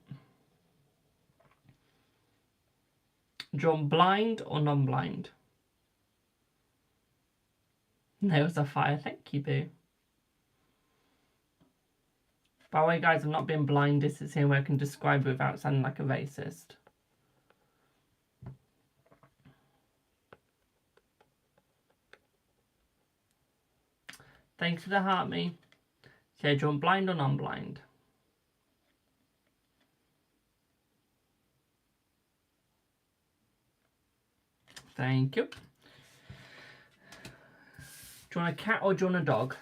Drawn blind or non-blind? Nails are fire. Thank you, boo. By the way, guys, I'm not being blind. This is here where I can describe it without sounding like a racist. Thanks for the heart, me. So, drawn blind or non-blind? Thank you. Do you want a cat or do you want a dog?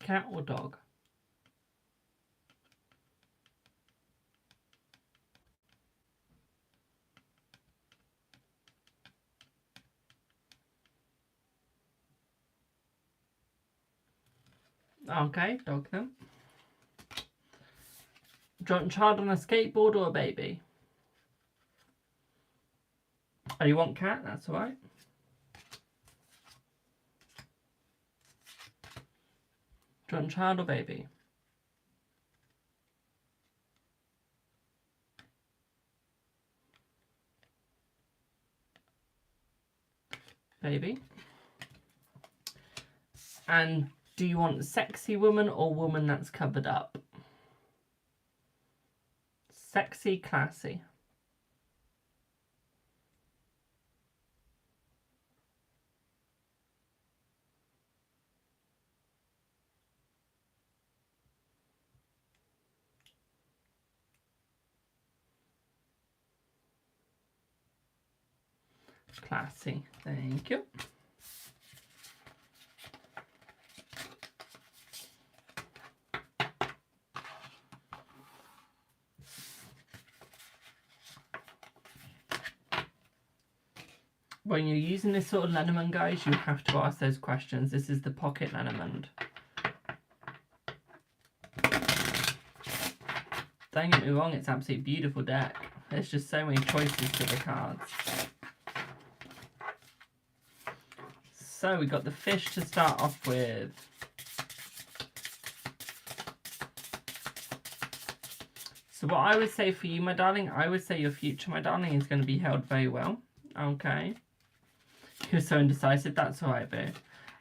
Cat or dog? Okay, dog then. Do you want a child on a skateboard or a baby? Oh, you want cat? That's alright. Do you want child or baby? Baby. And do you want sexy woman or woman that's covered up? Sexy, classy. Classy. Thank you. When you're using this sort of liniment, guys, you have to ask those questions. This is the pocket liniment. Don't get me wrong, it's absolutely beautiful deck. There's just so many choices to the cards. So we got the fish to start off with. So what I would say for you, my darling, I would say your future, my darling, is going to be held very well. Okay. You're so indecisive. That's all right, boo.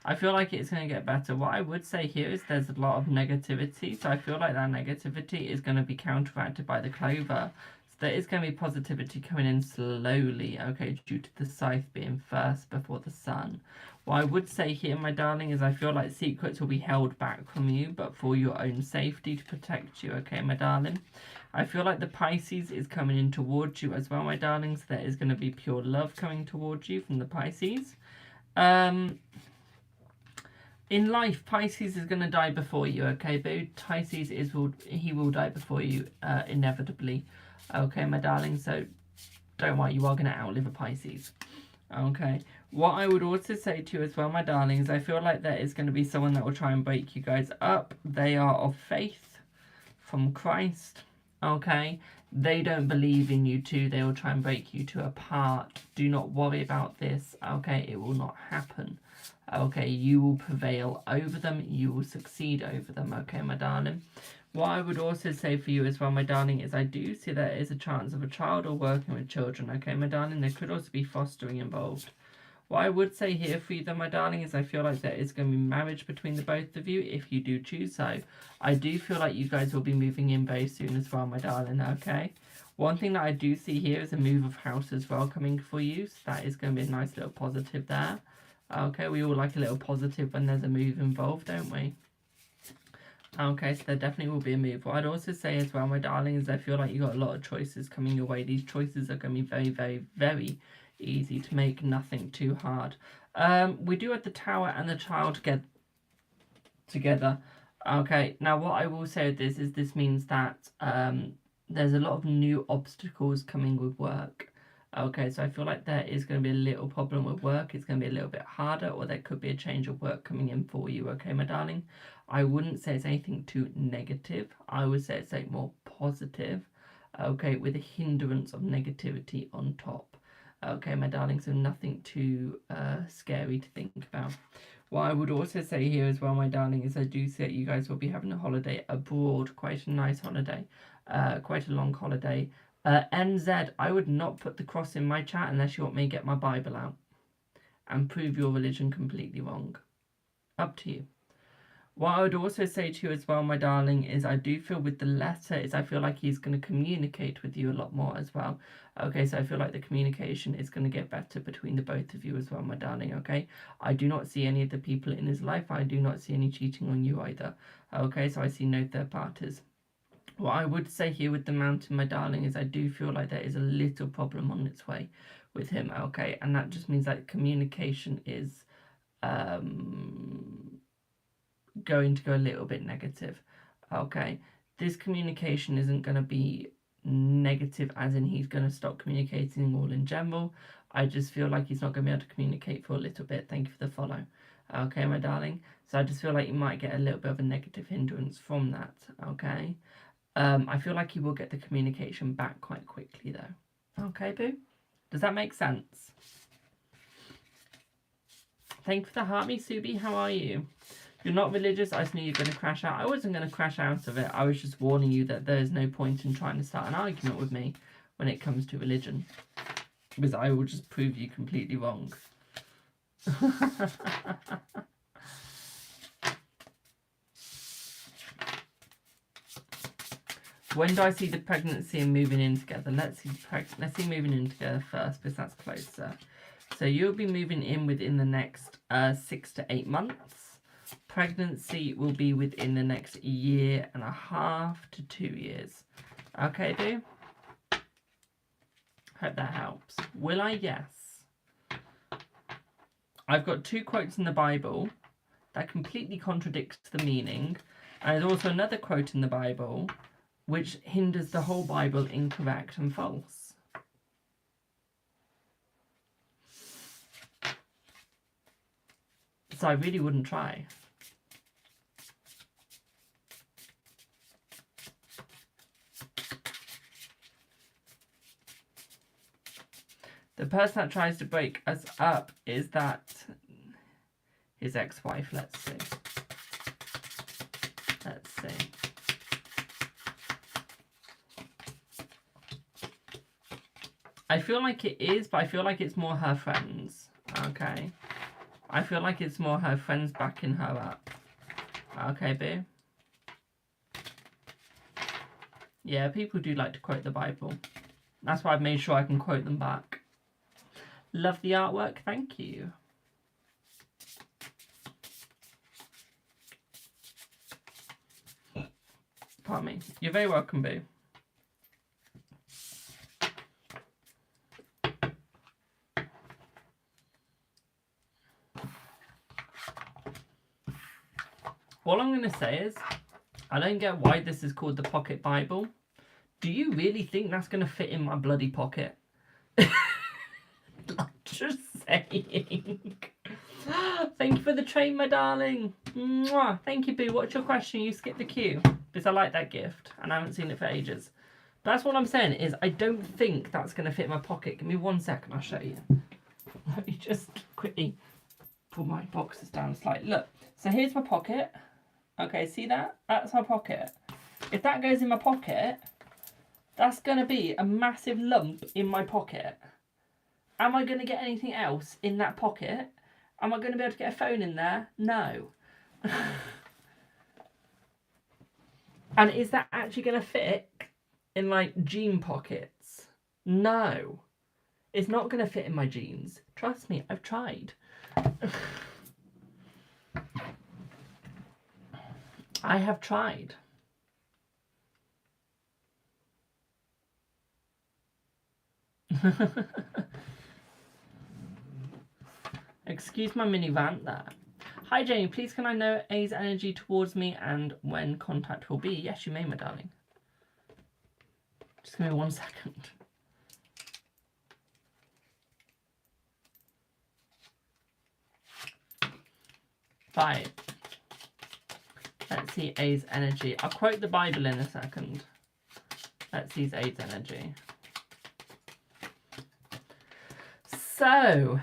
I feel like it's going to get better. What I would say here is there's a lot of negativity. So I feel like that negativity is going to be counteracted by the clover. So there is going to be positivity coming in slowly, okay, due to the scythe being first before the sun. What I would say here, my darling, is I feel like secrets will be held back from you, but for your own safety to protect you, okay, my darling? I feel like the Pisces is coming in towards you as well, my darlings. There is going to be pure love coming towards you from the Pisces. In life, Pisces is going to die before you, okay, boo? Pisces he will die before you, inevitably. Okay, my darling, so don't worry, you are going to outlive a Pisces. Okay. What I would also say to you as well, my darlings, I feel like there is going to be someone that will try and break you guys up. They are of faith from Christ. Okay. They don't believe in you two. They will try and break you two apart. Do not worry about this. Okay. It will not happen. Okay. You will prevail over them. You will succeed over them. Okay, my darling. What I would also say for you as well, my darling, is I do see there is a chance of a child or working with children. Okay, my darling. There could also be fostering involved. What I would say here for you, though, my darling, is I feel like there is going to be marriage between the both of you if you do choose so. I do feel like you guys will be moving in very soon as well, my darling, okay? One thing that I do see here is a move of house as well coming for you. So that is going to be a nice little positive there. Okay, we all like a little positive when there's a move involved, don't we? Okay, so there definitely will be a move. What I'd also say as well, my darling, is I feel like you got a lot of choices coming your way. These choices are going to be very, very, very easy to make, nothing too hard. We do have the tower and the child get together. Okay, now what I will say with this is this means that there's a lot of new obstacles coming with work. Okay, so I feel like there is going to be a little problem with work. It's going to be a little bit harder, or there could be a change of work coming in for you. Okay, my darling? I wouldn't say it's anything too negative. I would say it's like more positive. Okay, with a hindrance of negativity on top. Okay, my darling, so nothing too scary to think about. What I would also say here as well, my darling, is I do see that you guys will be having a holiday abroad. Quite a nice holiday. Quite a long holiday. NZ, I would not put the cross in my chat unless you want me to get my Bible out and prove your religion completely wrong. Up to you. What I would also say to you as well, my darling, is I do feel with the letter is I feel like he's going to communicate with you a lot more as well. Okay, so I feel like the communication is going to get better between the both of you as well, my darling, okay? I do not see any of the people in his life. I do not see any cheating on you either. Okay, so I see no third parties. What I would say here with the mountain, my darling, is I do feel like there is a little problem on its way with him, okay? And that just means that communication is going to go a little bit negative, okay? This communication isn't going to be negative as in he's going to stop communicating all in general. I just feel like he's not going to be able to communicate for a little bit. Thank you for the follow. Okay, my darling? So I just feel like you might get a little bit of a negative hindrance from that, okay? I feel like he will get the communication back quite quickly, though. Okay, boo? Does that make sense? Thank you for the heart, me, Subi. How are you? You're not religious. I just knew you were going to crash out. I wasn't going to crash out of it. I was just warning you that there's no point in trying to start an argument with me when it comes to religion. Because I will just prove you completely wrong. When do I see the pregnancy and moving in together? Let's see moving in together first, because that's closer. So you'll be moving in within the next 6 to 8 months. Pregnancy will be within the next 1.5 years to 2 years. Okay, boo? Hope that helps. Will I? Yes. I've got 2 quotes in the Bible that completely contradicts the meaning. And there's also another quote in the Bible which hinders the whole Bible incorrect and false. So I really wouldn't try. The person that tries to break us up is that his ex-wife. Let's see. Let's see. I feel like it is, but I feel like it's more her friends. Okay. I feel like it's more her friends backing her up. Okay, boo. Yeah, people do like to quote the Bible. That's why I've made sure I can quote them back. Love the artwork. Thank you. Pardon me. You're very welcome, boo. All I'm going to say is, I don't get why this is called the Pocket Bible. Do you really think that's going to fit in my bloody pocket? I'm just saying. Thank you for the train, my darling. Mwah. Thank you, boo. What's your question? You skipped the queue. Because I like that gift, and I haven't seen it for ages. But that's what I'm saying is, I don't think that's going to fit in my pocket. Give me 1 second, I'll show you. Let me just quickly pull my boxes down slightly. Look, so here's my pocket. Okay, see that? That's my pocket. If that goes in my pocket, that's going to be a massive lump in my pocket. Am I going to get anything else in that pocket? Am I going to be able to get a phone in there? No. And is that actually going to fit in, like, jean pockets? No. It's not going to fit in my jeans. Trust me, I've tried. I have tried. Excuse my mini rant there. Hi Jamie, please can I know A's energy towards me and when contact will be? Yes, you may, my darling. Just give me 1 second. Right. Let's see A's energy. I'll quote the Bible in a second. Let's see A's energy. So,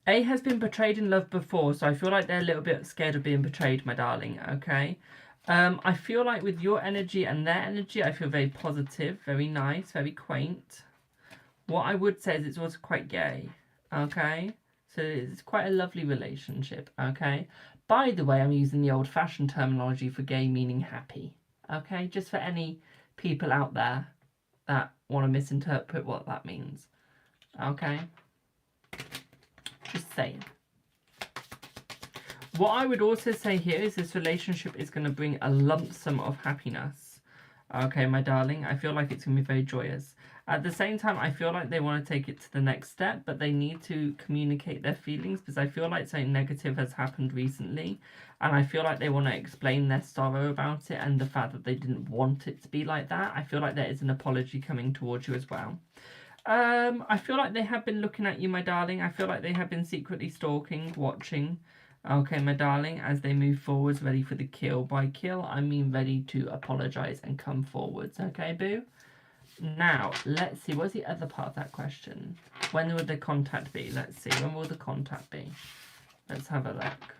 A has been betrayed in love before, so I feel like they're a little bit scared of being betrayed, my darling, okay? I feel like with your energy and their energy, I feel very positive, very nice, very quaint. What I would say is it's also quite gay, okay? So it's quite a lovely relationship, okay? By the way, I'm using the old-fashioned terminology for gay meaning happy, okay? Just for any people out there that want to misinterpret what that means, okay? Just saying. What I would also say here is this relationship is going to bring a lump sum of happiness. Okay, my darling, I feel like it's going to be very joyous. At the same time, I feel like they want to take it to the next step, but they need to communicate their feelings because I feel like something negative has happened recently. And I feel like they want to explain their sorrow about it and the fact that they didn't want it to be like that. I feel like there is an apology coming towards you as well. I feel like they have been looking at you, my darling. I feel like they have been secretly stalking, watching. Okay, my darling, as they move forwards, ready for the kill. By kill, I mean ready to apologise and come forwards. Okay, boo? Now, let's see. What's the other part of that question? When will the contact be? Let's see. When will the contact be? Let's have a look.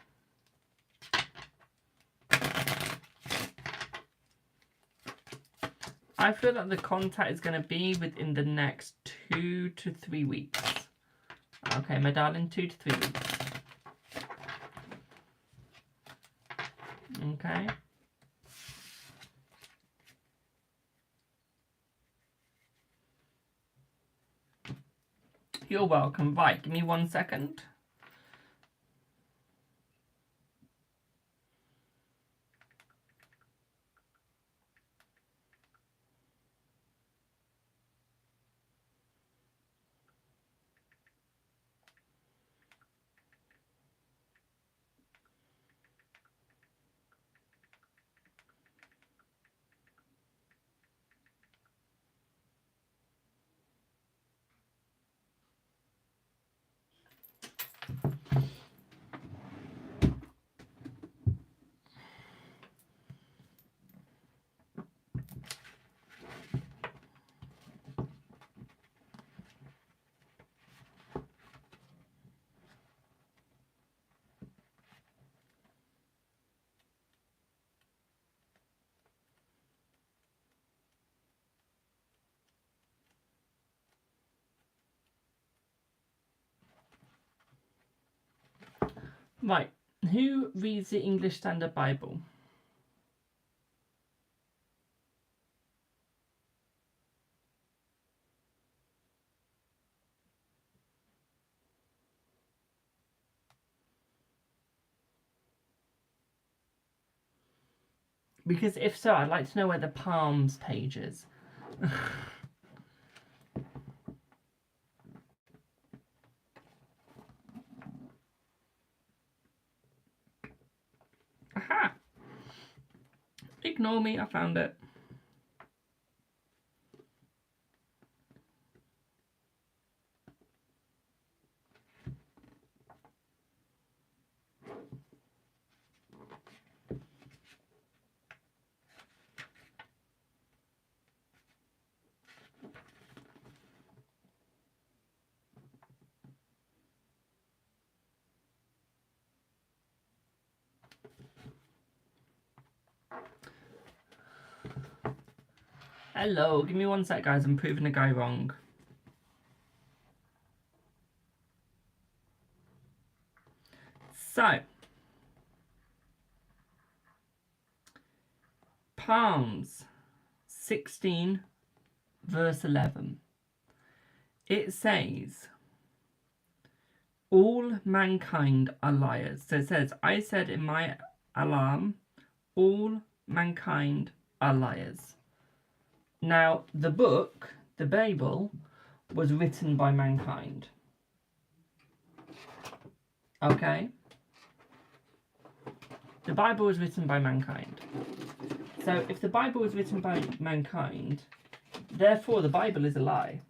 I feel that the contact is going to be within the next 2 to 3 weeks. Okay, my darling, 2 to 3 weeks. Okay. You're welcome. Right, give me 1 second. Right. Who reads the English Standard Bible? Because if so, I'd like to know where the Palms page is. Aha! Ignore me, I found it. Hello, give me one sec, guys. I'm proving a guy wrong. So, Psalms 16, verse 11. It says, all mankind are liars. So it says, I said in my alarm, all mankind are liars. Now, the book, the Bible, was written by mankind. Okay? The Bible was written by mankind. So, if the Bible was written by mankind, therefore the Bible is a lie.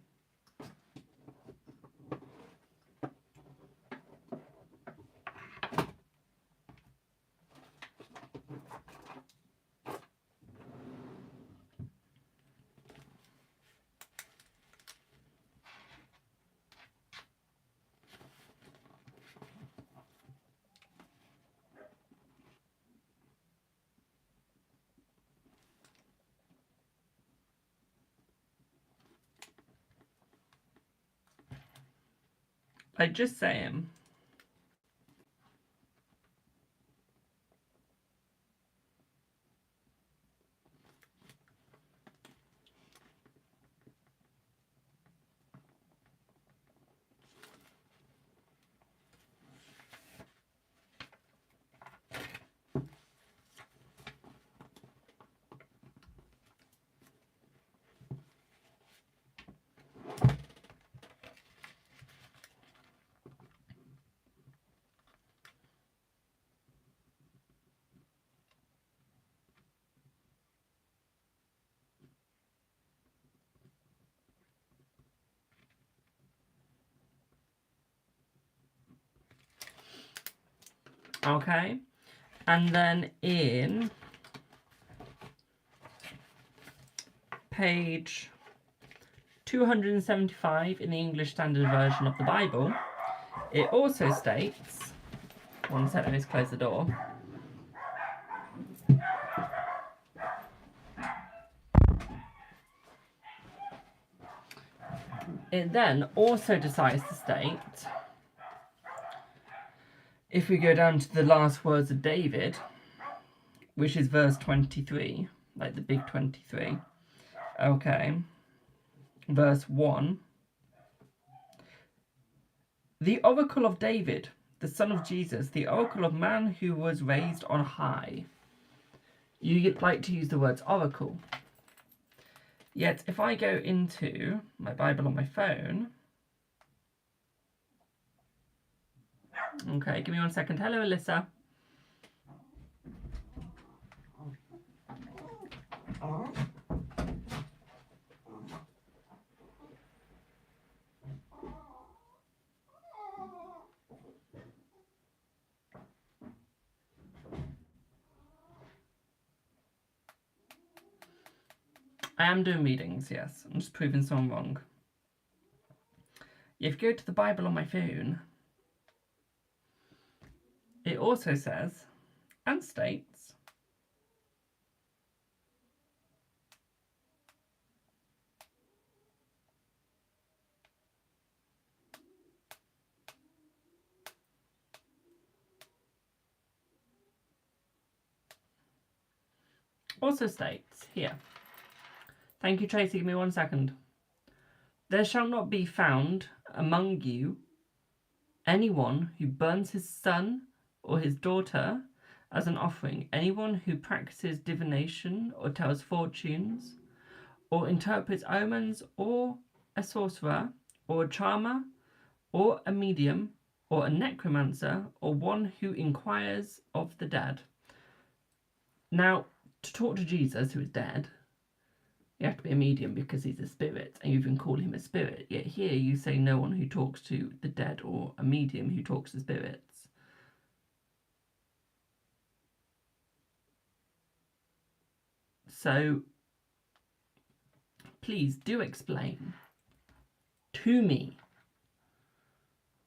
Like, just saying. Okay? And then in page 275 in the English Standard Version of the Bible, it also states, one second, let me just close the door. It then also decides to state, if we go down to the last words of David, which is verse 23, like the big 23, okay, verse 1, the oracle of David, the son of Jesus, the oracle of man who was raised on high. You like to use the words oracle. Yet, if I go into my Bible on my phone, okay, give me 1 second. Hello, Alyssa. I am doing readings, yes. I'm just proving someone wrong. If you go to the Bible on my phone, it also says and states, Also states here. Thank you, Tracy. Give me 1 second. There shall not be found among you anyone who burns his son or his daughter as an offering, anyone who practices divination or tells fortunes, or interprets omens, or a sorcerer, or a charmer, or a medium, or a necromancer, or one who inquires of the dead. Now, to talk to Jesus, who is dead, you have to be a medium because he's a spirit, and you even call him a spirit. Yet here you say no one who talks to the dead or a medium who talks to spirits. So, please do explain to me,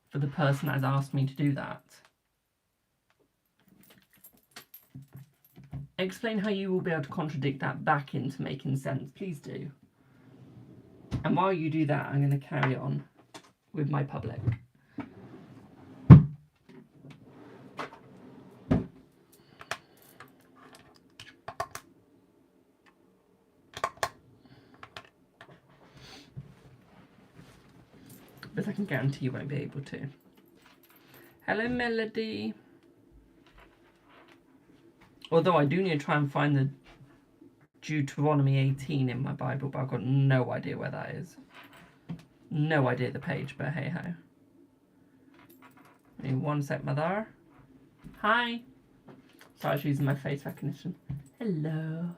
for the person that has asked me to do that. Explain how you will be able to contradict that back into making sense. Please do. And while you do that, I'm going to carry on with my public. But I can guarantee you won't be able to. Hello, Melody. Although I do need to try and find the Deuteronomy 18 in my Bible, but I've got no idea where that is. No idea the page, but hey ho. Give me 1 sec, mother. Hi. Sorry, I was using my face recognition. Hello.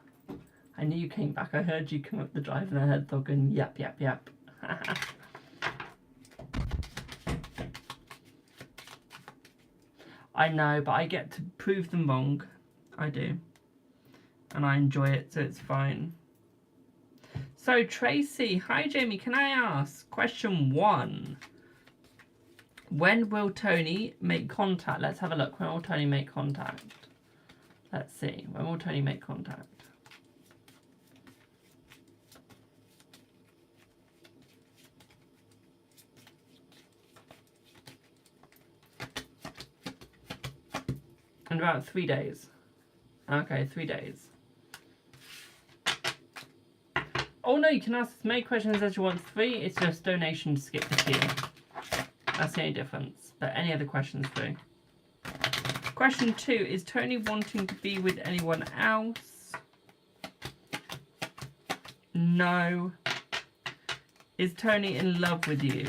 I knew you came back. I heard you come up the drive and I heard dog going yap, yap, yap. I know, but I get to prove them wrong. I do. And I enjoy it, so it's fine. So, Tracy. Hi, Jamie. Can I ask? Question 1. When will Tony make contact? Let's have a look. When will Tony make contact? Let's see. When will Tony make contact? In about 3 days. Okay, 3 days. Oh no, you can ask as many questions as you want. 3, it's just donation to skip the queue. That's the only difference. But any other questions 3. Question 2, is Tony wanting to be with anyone else? No. Is Tony in love with you?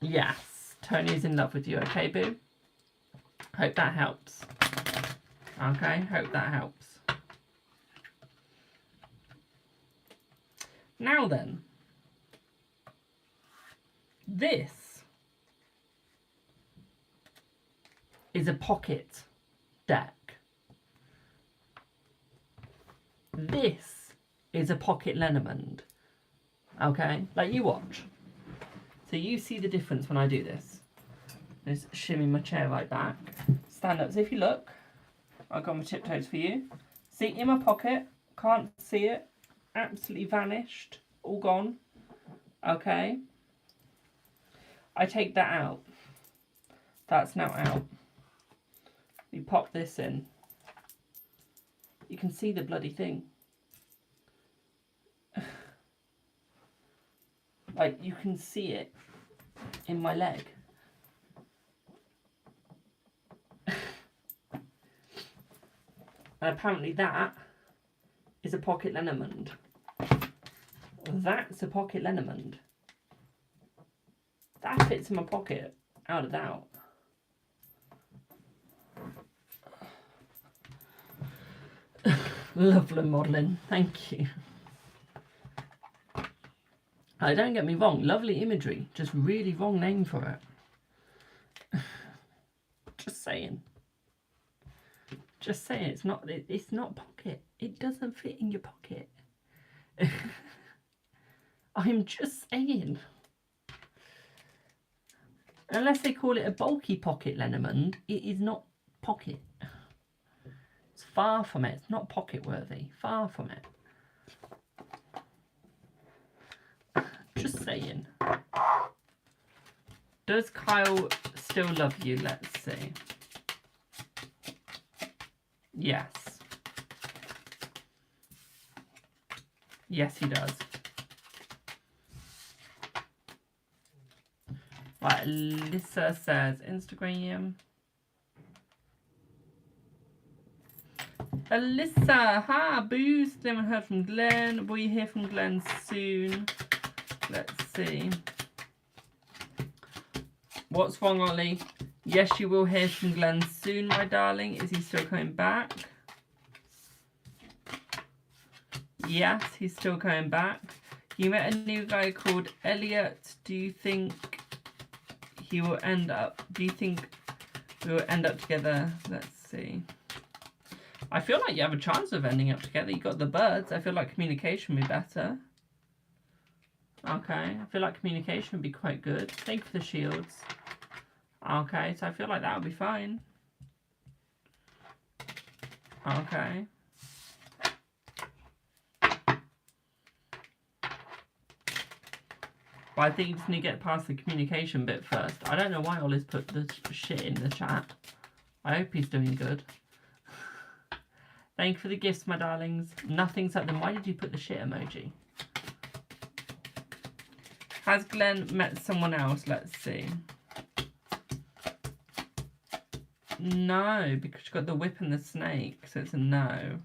Yes. Tony's in love with you, okay, boo? Hope that helps. Okay, hope that helps. Now then, this is a pocket deck. This is a pocket Lenormand. Okay, like you watch. So you see the difference when I do this. Just shimmy my chair right back. Stand up. So if you look, I've got my tiptoes for you. See, in my pocket, can't see it. Absolutely vanished. All gone. Okay. I take that out. That's now out. We pop this in. You can see the bloody thing. Like, you can see it in my leg. And apparently that is a pocket Lenormand. That's a pocket Lenormand. That fits in my pocket, out of doubt. Lovely modelling, thank you. Don't get me wrong, lovely imagery, just really wrong name for it. Just saying. Just saying, it's not pocket. It doesn't fit in your pocket. I'm just saying. Unless they call it a bulky pocket Lenormand, it is not pocket. It's far from it. It's not pocket worthy. Far from it. Just saying. Does Kyle still love you? Let's see. Yes. Yes, he does. Right, Alyssa says Instagram. Alyssa, ha, boo, still haven't heard from Glenn. Will you hear from Glenn soon? Let's see. What's wrong, Ollie? Yes, you will hear from Glenn soon, my darling. Is he still coming back? Yes, he's still coming back. You met a new guy called Elliot. Do you think he will end up? Do you think we will end up together? Let's see. I feel like you have a chance of ending up together. You got the birds. I feel like communication would be better. Okay, I feel like communication would be quite good. Thank you for the shields. Okay, so I feel like that would be fine. Okay. But I think you just need to get past the communication bit first. I don't know why Ollie's put the shit in the chat. I hope he's doing good. Thank you for the gifts, my darlings. Nothing's up. Then why did you put the shit emoji? Has Glenn met someone else? Let's see. No, because she got the whip and the snake, so it's a no.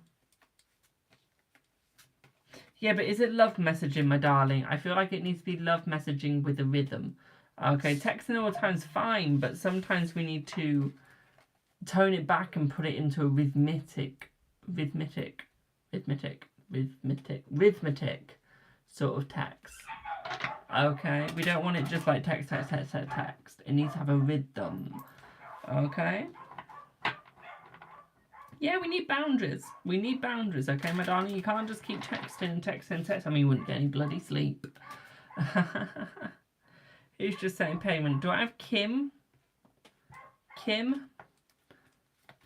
Yeah, but is it love messaging, my darling? I feel like it needs to be love messaging with a rhythm. Okay, texting all the time's fine, but sometimes we need to tone it back and put it into a rhythmic sort of text. Okay, we don't want it just like text. It needs to have a rhythm. Okay. Yeah, we need boundaries. We need boundaries, okay, my darling? You can't just keep texting. I mean, you wouldn't get any bloody sleep. Who's just saying payment? Do I have Kim? Kim?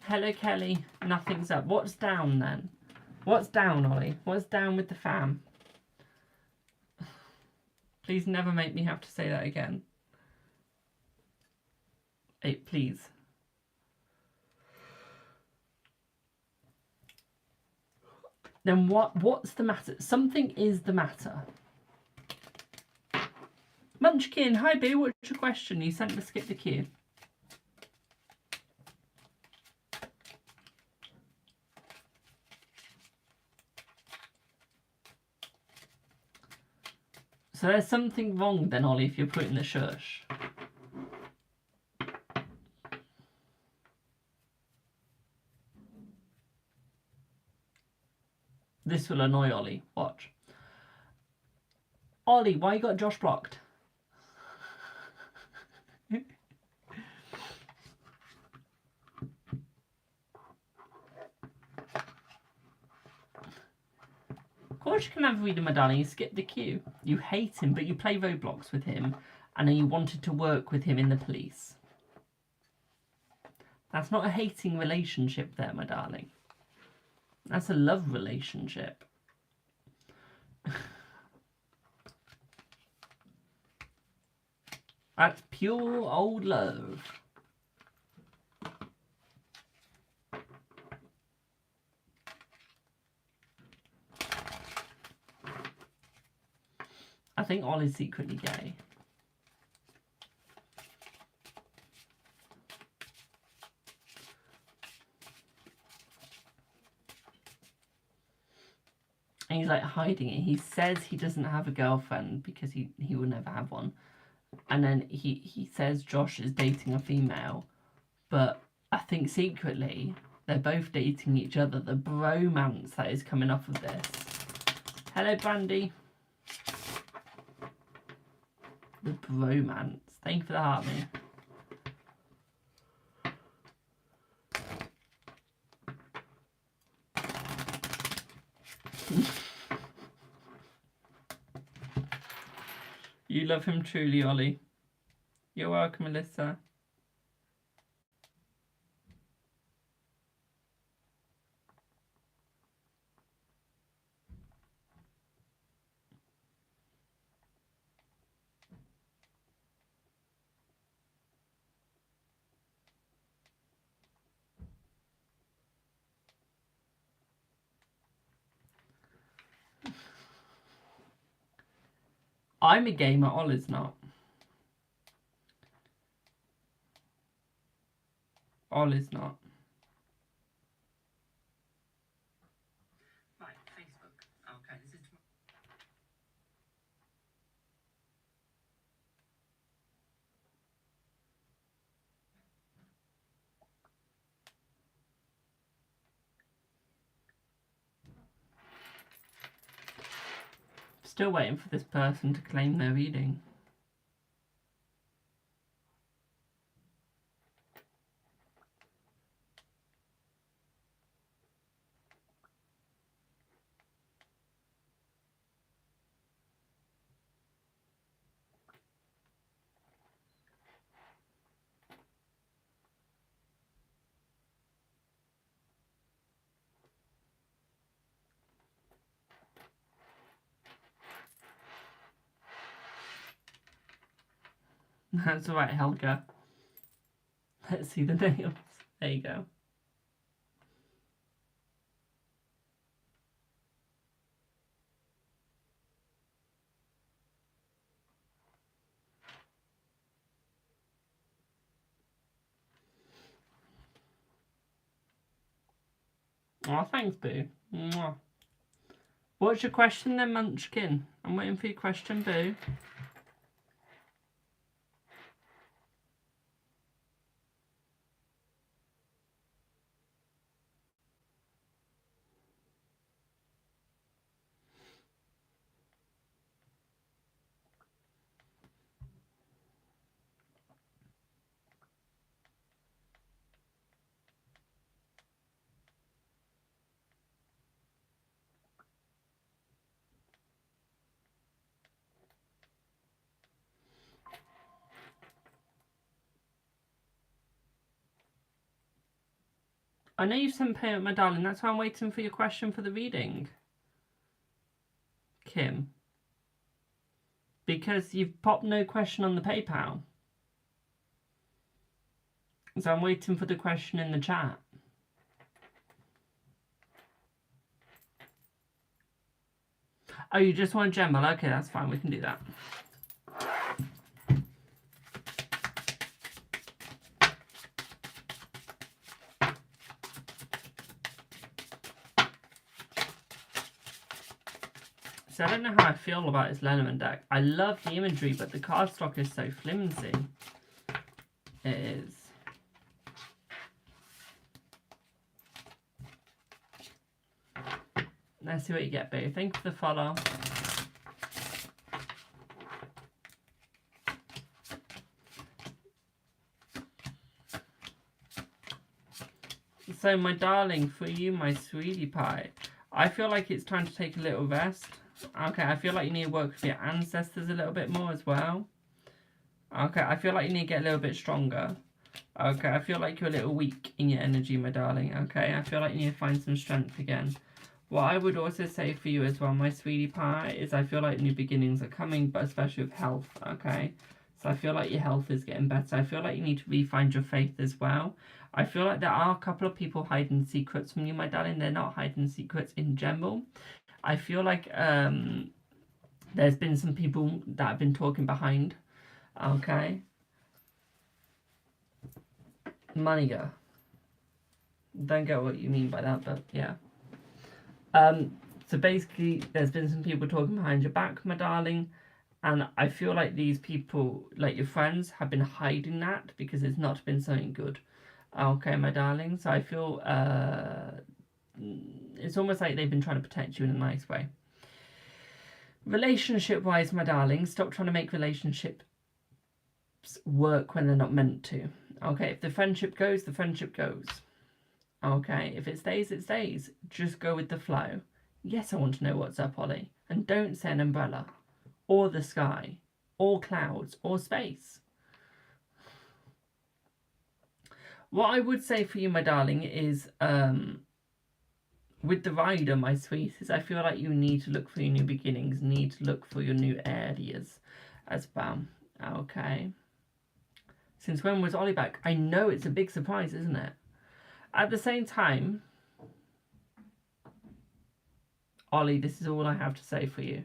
Hello, Kelly. Nothing's up. What's down, then? What's down, Ollie? What's down with the fam? Please never make me have to say that again. Hey, please. Then what's the matter? Something is the matter. Munchkin, hi boo, what's your question? You sent to skip the queue. So there's something wrong then, Ollie, if you're putting the shush. This will annoy Ollie. Watch. Ollie, why you got Josh blocked? Of course you can have a read of my darling. You skip the queue. You hate him, but you play Roblox with him, and then you wanted to work with him in the police. That's not a hating relationship there, my darling. That's a love relationship. That's pure old love. I think Ollie's secretly gay. And he's like hiding it. He says he doesn't have a girlfriend because he will never have one. And then he says Josh is dating a female. But I think secretly they're both dating each other. The bromance that is coming off of this. Hello, Brandy. The bromance. Thank you for the heart, me. You love him truly, Ollie. You're welcome, Alyssa. I'm a gamer, Ollie's not. Ollie's not. Right, Facebook. Okay, this is... Still waiting for this person to claim their reading. That's alright, Helga. Let's see the nails. There you go. Oh, thanks, Boo. Mwah. What's your question then, Munchkin? I'm waiting for your question, Boo. I know you've sent payment, my darling. That's why I'm waiting for your question for the reading. Kim. Because you've popped no question on the PayPal. So I'm waiting for the question in the chat. Oh, you just want a gem? Okay, that's fine. We can do that. So I don't know how I feel about this Lenormand deck. I love the imagery, but the card stock is so flimsy. It is. Let's see what you get, Boo. Thank you for the follow. So, my darling, for you, my sweetie pie, I feel like it's time to take a little rest. Okay, I feel like you need to work with your ancestors a little bit more as well. Okay, I feel like you need to get a little bit stronger. Okay, I feel like you're a little weak in your energy, my darling. Okay, I feel like you need to find some strength again. What I would also say for you as well, my sweetie pie, is I feel like new beginnings are coming, but especially with health, okay? So I feel like your health is getting better. I feel like you need to re-find your faith as well. I feel like there are a couple of people hiding secrets from you, my darling. They're not hiding secrets in general. I feel like there's been some people that have been talking behind, okay? Money girl. Don't get what you mean by that, but yeah. So basically, there's been some people talking behind your back, my darling, and I feel like these people, like your friends, have been hiding that because it's not been something good. Okay, my darling. So I feel it's almost like they've been trying to protect you in a nice way. Relationship-wise, my darling, stop trying to make relationships work when they're not meant to. Okay, if the friendship goes, the friendship goes. Okay, if it stays, it stays. Just go with the flow. Yes, I want to know what's up, Ollie. And don't say an umbrella, or the sky, or clouds, or space. What I would say for you, my darling, is with the rider, my sweet, is I feel like you need to look for your new beginnings, need to look for your new areas as well. Okay. Since when was Ollie back? I know it's a big surprise, isn't it? At the same time, Ollie, this is all I have to say for you.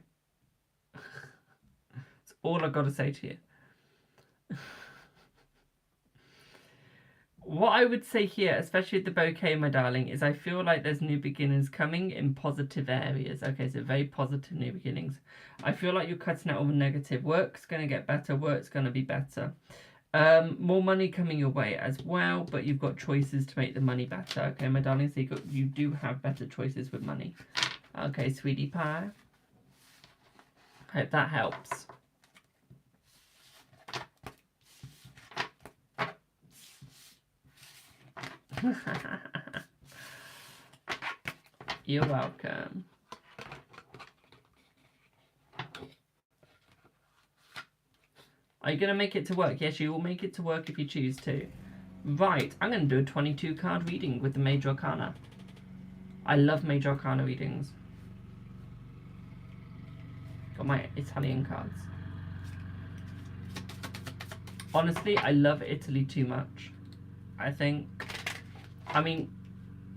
all I've got to say to you. What I would say here, especially with the bouquet, my darling, is I feel like there's new beginnings coming in positive areas. Okay, so very positive new beginnings. I feel like you're cutting out all the negative. Work's going to get better. Work's going to be better. More money coming your way as well, but you've got choices to make the money better. Okay, my darling, so you do have better choices with money. Okay, sweetie pie. Hope that helps. You're welcome. Are you going to make it to work? Yes, you will make it to work if you choose to. Right, I'm going to do a 22 card reading with the Major Arcana. I love Major Arcana readings. Got my Italian cards. Honestly, I love Italy too much. I mean,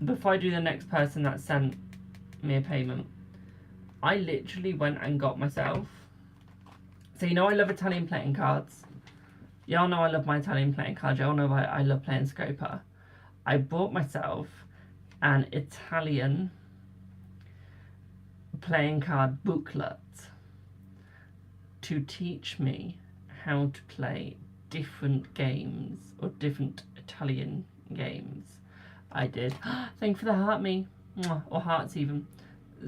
before I do the next person that sent me a payment, I literally went and got myself. So you know I love Italian playing cards. Y'all know I love my Italian playing cards. Y'all know I love playing Scopa. I bought myself an Italian playing card booklet to teach me how to play different games or different Italian games. I did. Thank you for the heart, me. Or hearts even.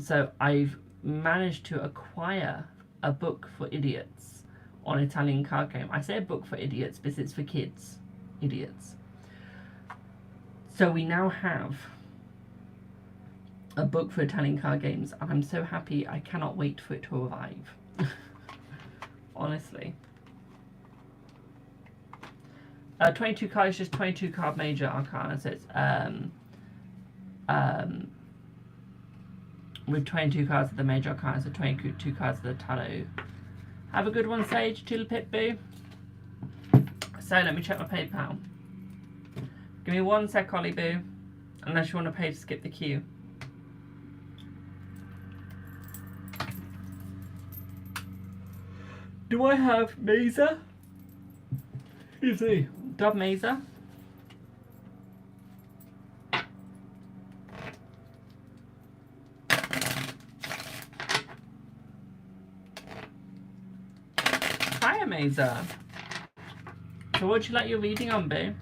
So I've managed to acquire a book for idiots on Italian card game. I say a book for idiots because it's for kids. Idiots. So we now have a book for Italian card games, and I'm so happy. I cannot wait for it to arrive. Honestly. 22 cards, just 22 card Major Arcana, so it's with 22 cards of the Major Arcana, so 22 cards of the Tarot. Have a good one, Sage. Toodle pip boo. So let me check my PayPal. Give me 1 sec, Holly boo, unless you want to pay to skip the queue. Do I have Mesa? You see, Dub Mesa. Hi, Mesa. So, what'd you like your reading on, boo?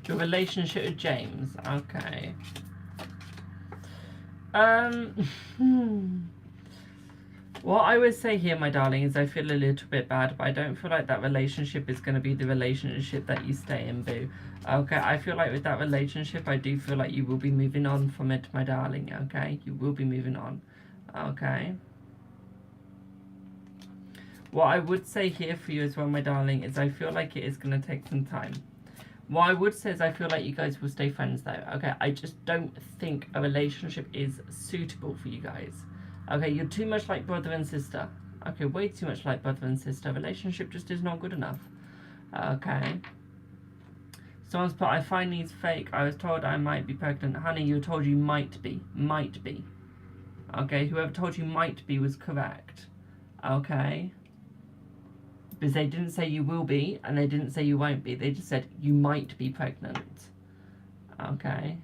Your relationship with James, okay. What I would say here, my darling, is I feel a little bit bad, but I don't feel like that relationship is going to be the relationship that you stay in, boo. Okay, I feel like with that relationship, I do feel like you will be moving on from it, my darling, okay? You will be moving on, okay? What I would say here for you as well, my darling, is I feel like it is going to take some time. What I would say is I feel like you guys will stay friends though, okay? I just don't think a relationship is suitable for you guys. Okay, you're too much like brother and sister. Okay, way too much like brother and sister. Relationship just is not good enough. Okay. Someone's put, I find these fake. I was told I might be pregnant. Honey, you were told you might be. Might be. Okay, whoever told you might be was correct. Okay. Because they didn't say you will be, and they didn't say you won't be. They just said you might be pregnant. Okay.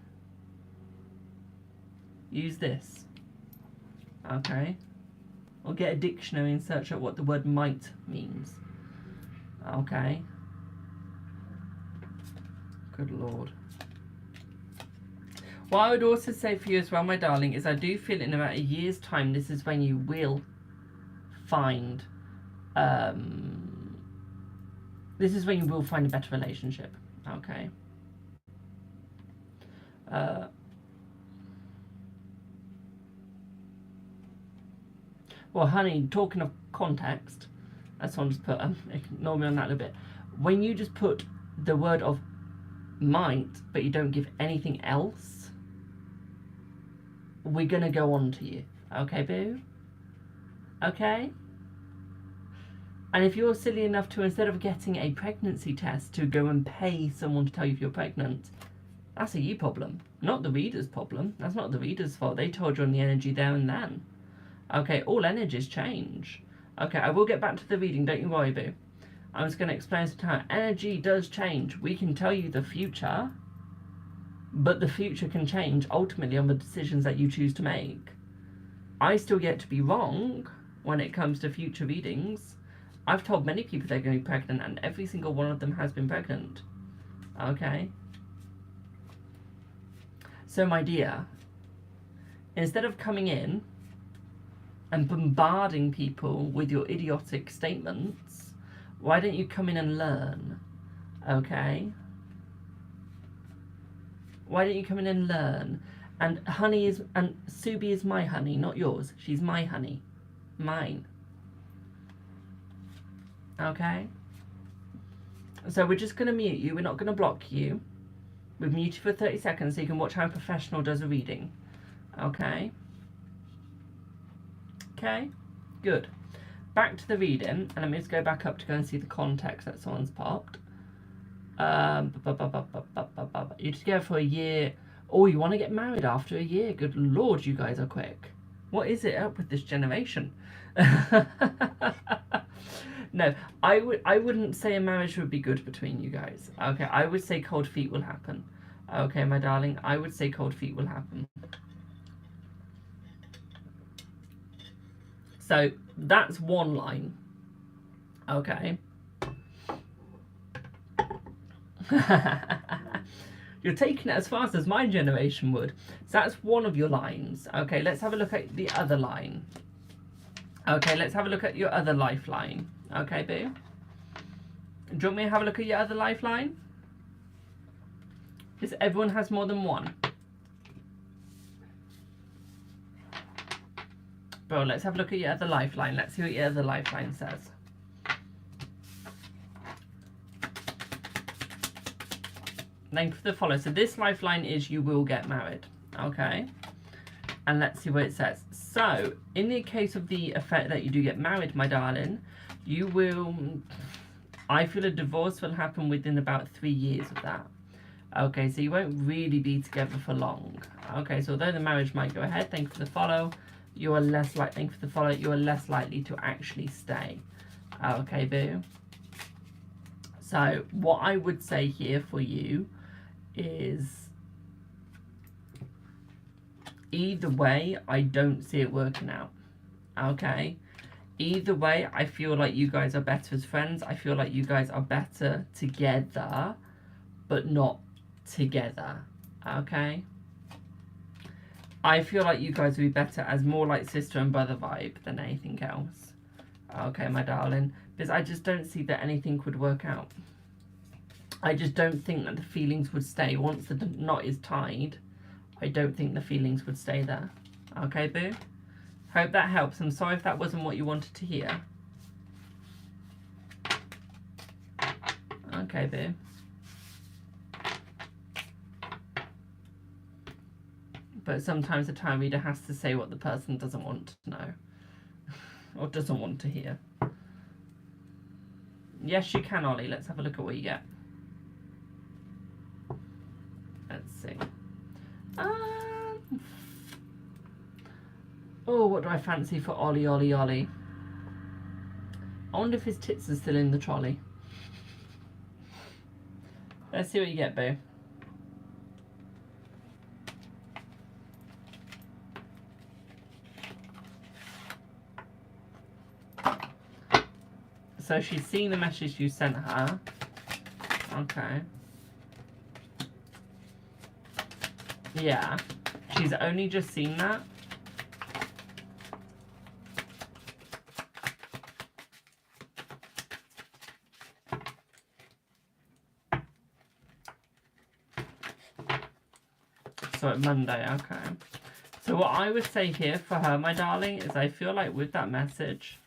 Use this. Okay. Or get a dictionary and search out what the word might means. Okay. Good Lord. What I would also say for you as well, my darling, is I do feel in about a year's time, this is when you will find... this is when you will find a better relationship. Okay. Well, honey, talking of context, Someone just put, ignore me on that a little bit. When you just put the word of might, but you don't give anything else, we're going to go on to you. Okay, boo? Okay? And if you're silly enough to, instead of getting a pregnancy test, to go and pay someone to tell you if you're pregnant, that's a you problem, not the reader's problem. That's not the reader's fault. They told you on the energy there and then. Okay, all energies change. Okay, I will get back to the reading, don't you worry, boo. I'm just going to explain to how energy does change. We can tell you the future, but the future can change ultimately on the decisions that you choose to make. I still get to be wrong when it comes to future readings. I've told many people they're going to be pregnant, and every single one of them has been pregnant. Okay? So, my dear, instead of coming in and bombarding people with your idiotic statements, why don't you come in and learn? Okay? Why don't you come in and learn? And Subi is my honey, not yours. She's my honey. Mine. Okay? So we're just going to mute you. We're not going to block you. We've muted for 30 seconds so you can watch how a professional does a reading. Okay? Okay? Good. Back to the reading, and let me just go back up to go and see the context that someone's popped. You're together for a year. Oh, you want to get married after a year? Good Lord, you guys are quick. What is it up with this generation? No, I wouldn't say a marriage would be good between you guys. Okay, I would say cold feet will happen. Okay, my darling, I would say cold feet will happen. So that's one line. Okay. You're taking it as fast as my generation would. So that's one of your lines. Okay, let's have a look at the other line. Okay, let's have a look at your other lifeline. Okay, boo? Do you want me to have a look at your other lifeline? Because everyone has more than one. Bro, let's have a look at your other lifeline. Let's see what your other lifeline says. Thank you for the follow. So this lifeline is you will get married. Okay. And let's see what it says. So, in the case of the effect that you do get married, my darling, you will... I feel a divorce will happen within about 3 years of that. Okay, so you won't really be together for long. Okay, so although the marriage might go ahead, thank you for the follow, you are less likely, thank you for the follow, you are less likely to actually stay. Okay, boo. So, what I would say here for you is... either way, I don't see it working out. Okay? Either way, I feel like you guys are better as friends. I feel like you guys are better together, but not together. Okay? I feel like you guys would be better as more like sister and brother vibe than anything else. Okay, my darling. Because I just don't see that anything would work out. I just don't think that the feelings would stay. Once the knot is tied, I don't think the feelings would stay there. Okay, boo? Hope that helps. I'm sorry if that wasn't what you wanted to hear. Okay, boo. But sometimes the time reader has to say what the person doesn't want to know. Or doesn't want to hear. Yes, you can, Ollie. Let's have a look at what you get. Let's see. Oh, what do I fancy for Ollie, Ollie, Ollie? I wonder if his tits are still in the trolley. Let's see what you get, boo. So she's seen the message you sent her. Okay. Yeah. She's only just seen that. So Monday, okay. So what I would say here for her, my darling, is I feel like with that message,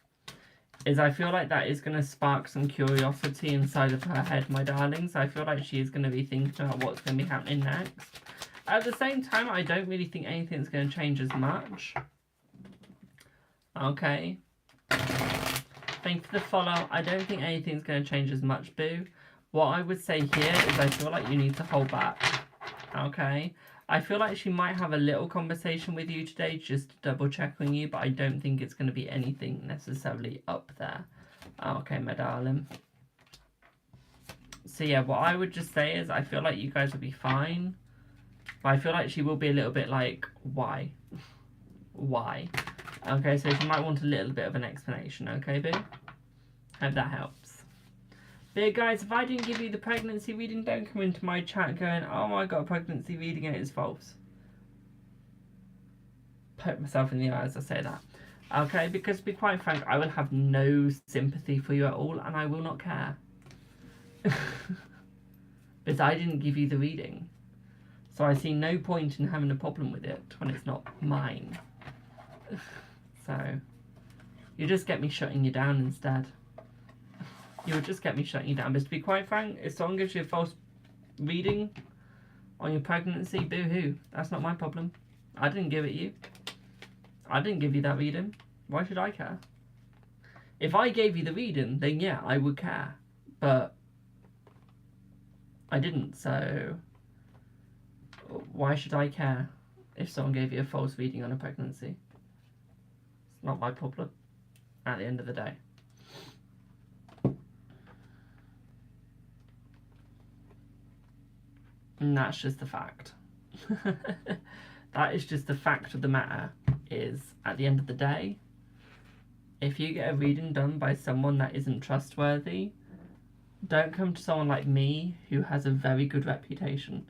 is I feel like that is going to spark some curiosity inside of her head, my darling. So I feel like she is going to be thinking about what's going to be happening next. At the same time, I don't really think anything's going to change as much. Okay. Thank you for the follow. I don't think anything's going to change as much, boo. What I would say here is I feel like you need to hold back. Okay. I feel like she might have a little conversation with you today just to double check on you, but I don't think it's going to be anything necessarily up there. Okay, my darling. So yeah, what I would just say is I feel like you guys will be fine. But I feel like she will be a little bit like, why? Why? Okay, so she might want a little bit of an explanation, okay, boo? Hope that helps. But yeah, guys, if I didn't give you the pregnancy reading, don't come into my chat going, oh, I got a pregnancy reading and it's false. Poke myself in the eye as I say that. Okay, because to be quite frank, I will have no sympathy for you at all and I will not care. Because I didn't give you the reading. So I see no point in having a problem with it when it's not mine. So, you just get me shutting you down instead. You would just get me shutting you down. But to be quite frank, if someone gives you a false reading on your pregnancy, boo-hoo. That's not my problem. I didn't give it you. I didn't give you that reading. Why should I care? If I gave you the reading, then yeah, I would care. But I didn't, so why should I care if someone gave you a false reading on a pregnancy? It's not my problem at the end of the day. And that's just the fact. That is just the fact of the matter, is at the end of the day, if you get a reading done by someone that isn't trustworthy, don't come to someone like me who has a very good reputation,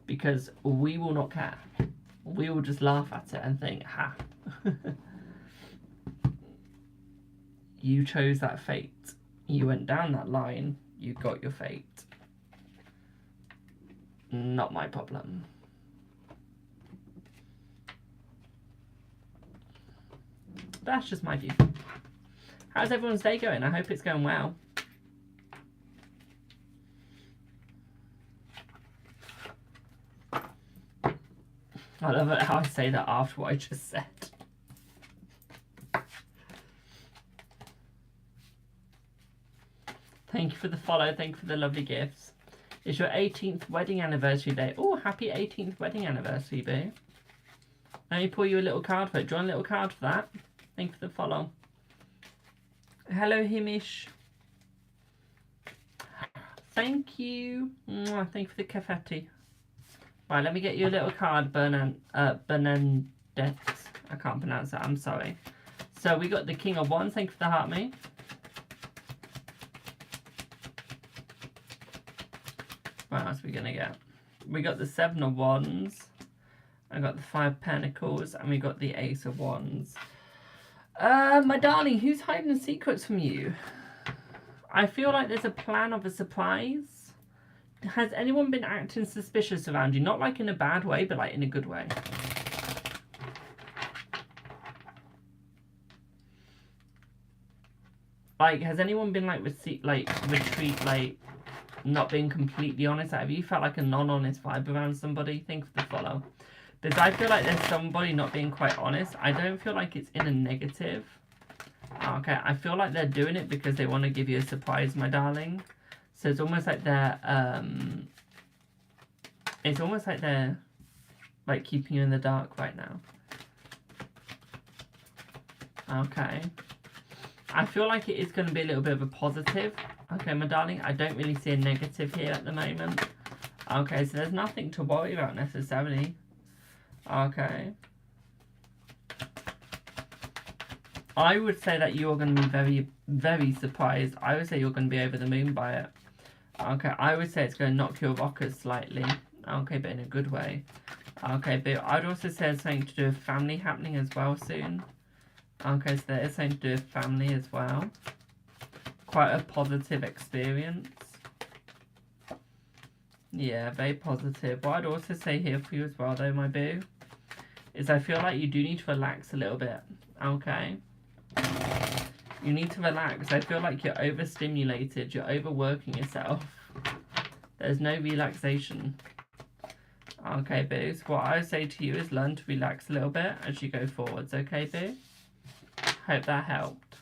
because we will not care. We will just laugh at it and think, ha. You chose that fate. You went down that line. You got your fate. Not my problem. That's just my view. How's everyone's day going? I hope it's going well. I love it how I say that after what I just said. Thank you for the follow. Thank you for the lovely gifts. It's your 18th wedding anniversary day. Oh, happy 18th wedding anniversary, boo. Let me pull you a little card for it. Do you want a little card for that? Thank you for the follow. Hello, Himish. Thank you. Thank you for the confetti. Right, let me get you a little card, Bernadette. I can't pronounce that, I'm sorry. So we got the King of Wands. Thank you for the heart, me. What else are we going to get? We got the 7 of Wands. I got the 5 Pentacles. And we got the Ace of Wands. My darling, who's hiding the secrets from you? I feel like there's a plan of a surprise. Has anyone been acting suspicious around you? Not like in a bad way, but like in a good way. Like, has anyone been like retreat, like not being completely honest? Have you felt like a non-honest vibe around somebody? Thank you for the follow. Because I feel like there's somebody not being quite honest. I don't feel like it's in a negative. Okay, I feel like they're doing it because they want to give you a surprise, my darling. So it's almost like they're like keeping you in the dark right now. Okay. I feel like it is going to be a little bit of a positive. Okay, my darling, I don't really see a negative here at the moment. Okay, so there's nothing to worry about necessarily. Okay. I would say that you're going to be very, very surprised. I would say you're going to be over the moon by it. Okay, I would say it's going to knock your rockers slightly. Okay, but in a good way. Okay, but I'd also say there's something to do with family happening as well soon. Okay, so there is something to do with family as well. Quite a positive experience. Yeah, very positive. What I'd also say here for you as well, though, my boo, is I feel like you do need to relax a little bit. Okay. You need to relax. I feel like you're overstimulated. You're overworking yourself. There's no relaxation. Okay, boo. So what I would say to you is learn to relax a little bit as you go forwards. Okay, boo? Hope that helped.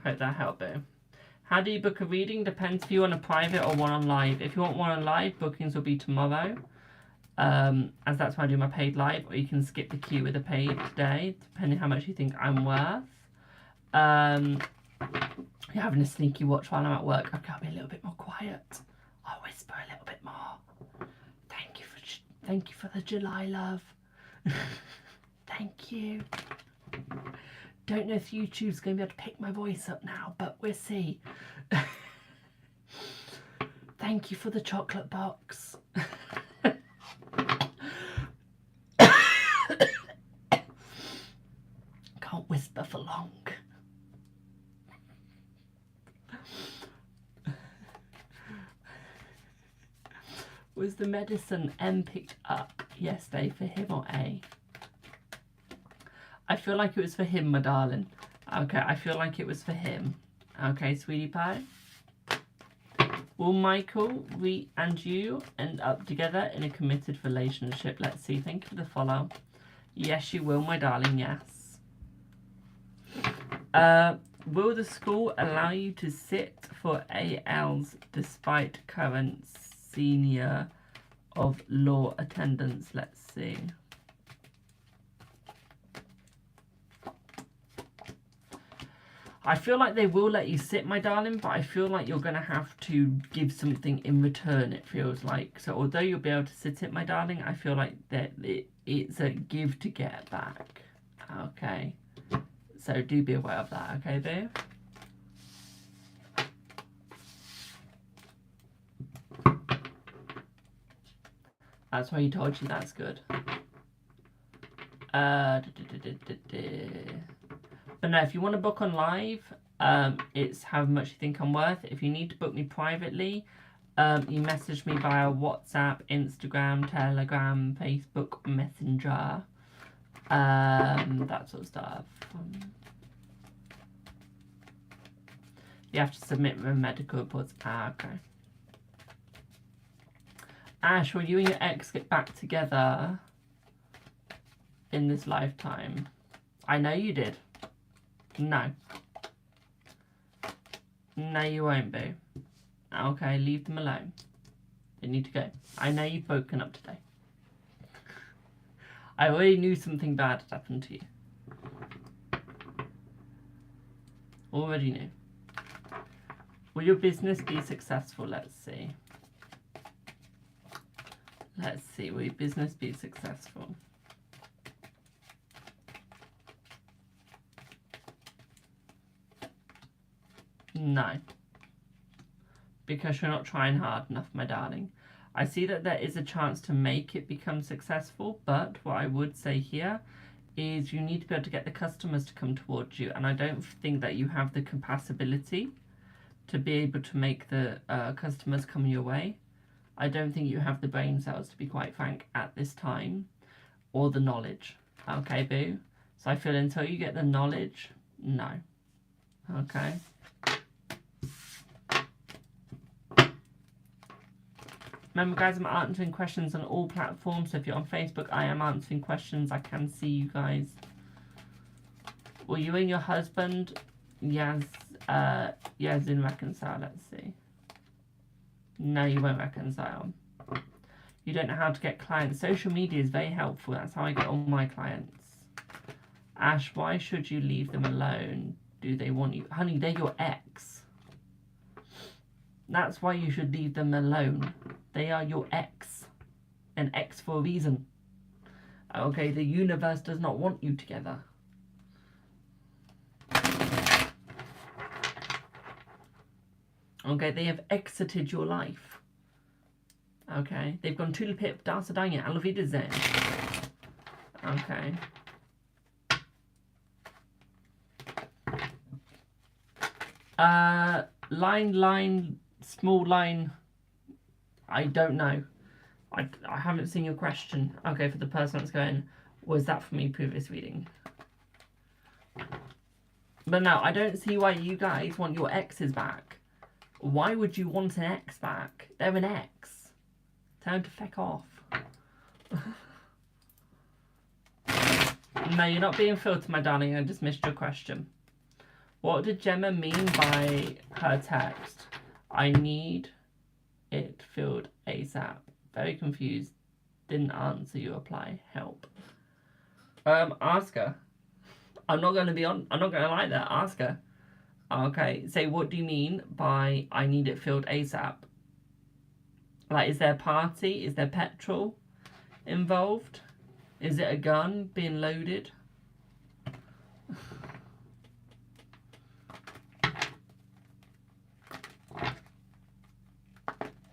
Hope that helped, boo. How do you book a reading? Depends if you want a private or one on live. If you want one on live, bookings will be tomorrow. As that's when I do my paid live, or you can skip the queue with a paid today, depending how much you think I'm worth. You're having a sneaky watch while I'm at work. Okay, I'll be a little bit more quiet. I'll whisper a little bit more. Thank you for the July love. Thank you. Don't know if YouTube's going to be able to pick my voice up now, but we'll see. Thank you for the chocolate box. Can't whisper for long. Was the medicine M picked up yesterday for him or A? I feel like it was for him, my darling. Okay, I feel like it was for him. Okay, sweetie pie. Will Michael, and you end up together in a committed relationship? Let's see. Thank you for the follow. Yes, you will, my darling. Yes. Will the school allow you to sit for ALs despite current senior of law attendance? Let's see. I feel like they will let you sit, my darling, but I feel like you're going to have to give something in return, it feels like. So although you'll be able to sit it, my darling, I feel like that it's a give to get back. Okay. So do be aware of that, okay, babe? That's why he told you that's good. But no, if you want to book on live, it's how much you think I'm worth. If you need to book me privately, you message me via WhatsApp, Instagram, Telegram, Facebook, Messenger, that sort of stuff. You have to submit medical reports. Okay. Ash, will you and your ex get back together in this lifetime? I know you did. No. No, you won't be. Okay, leave them alone. They need to go. I know you've broken up today. I already knew something bad had happened to you. Already knew. Will your business be successful? Let's see. Let's see. Will your business be successful? No. Because you're not trying hard enough, my darling. I see that there is a chance to make it become successful, but what I would say here is you need to be able to get the customers to come towards you, and I don't think that you have the capacity to be able to make the customers come your way. I don't think you have the brain cells, to be quite frank, at this time, or the knowledge. Okay, boo? So I feel until you get the knowledge, no. Okay? Remember, guys, I'm answering questions on all platforms. So if you're on Facebook, I am answering questions. I can see you guys. Will you and your husband, Yazin, reconcile? Let's see. No, you won't reconcile. You don't know how to get clients. Social media is very helpful. That's how I get all my clients. Ash, why should you leave them alone? Do they want you? Honey, they're your ex. That's why you should leave them alone. They are your ex. An ex for a reason. Okay, the universe does not want you together. Okay, they have exited your life. Okay, they've gone tulipip, da sedanya, auf Wiedersehen. Okay. Line, small line. I don't know. I haven't seen your question. Okay, for the person that's going, was that for me previous reading? But no, I don't see why you guys want your exes back. Why would you want an ex back? They're an ex. Tell them to feck off. No, you're not being filtered, my darling. I just missed your question. What did Gemma mean by her text? I need it filled ASAP. Very confused. Didn't answer you. Apply. Help. Ask her. I'm not gonna lie there. Ask her. Okay. Say, what do you mean by I need it filled ASAP? Like, is there a party? Is there petrol involved? Is it a gun being loaded?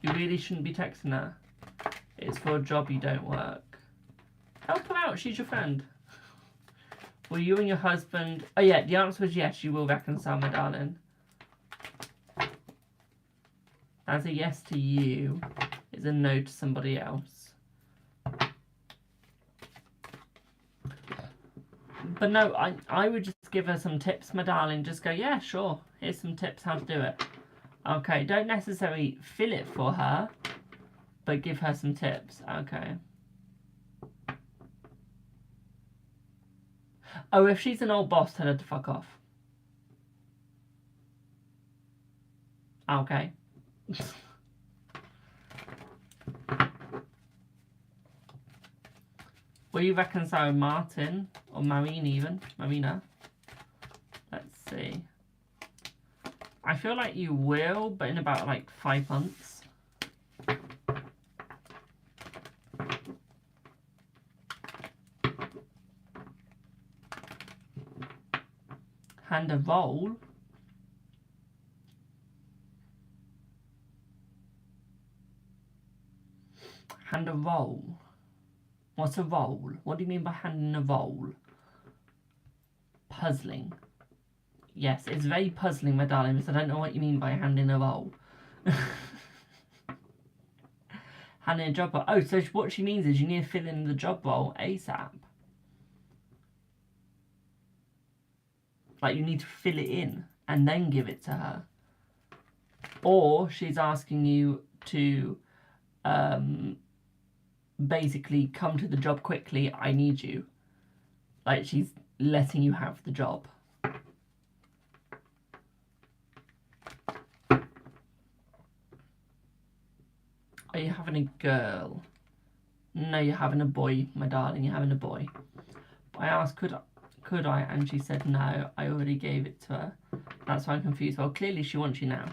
You really shouldn't be texting her. It's for a job you don't work. Help her out, she's your friend. Will you and your husband... Oh yeah, the answer was yes, you will reconcile, my darling. That's a yes to you. It's a no to somebody else. But no, I would just give her some tips, my darling. Just go, yeah, sure. Here's some tips how to do it. Okay, don't necessarily fill it for her, but give her some tips. Okay. Oh, if she's an old boss, tell her to fuck off. Okay. Will you reconcile Martin or Marine even? Marina? Let's see. I feel like you will, but in about like 5 months. Hand a roll. Hand a roll. What's a roll? What do you mean by handing a roll? Puzzling. Yes, it's very puzzling, my darling, because I don't know what you mean by handing a roll. Handing a job role. Oh, so what she means is you need to fill in the job role ASAP. Like, you need to fill it in and then give it to her. Or she's asking you to basically come to the job quickly. I need you. Like, she's letting you have the job. Are you having a girl? No, you're having a boy, my darling. You're having a boy. I asked, could I? And she said no. I already gave it to her. That's why I'm confused. Well, clearly she wants you now.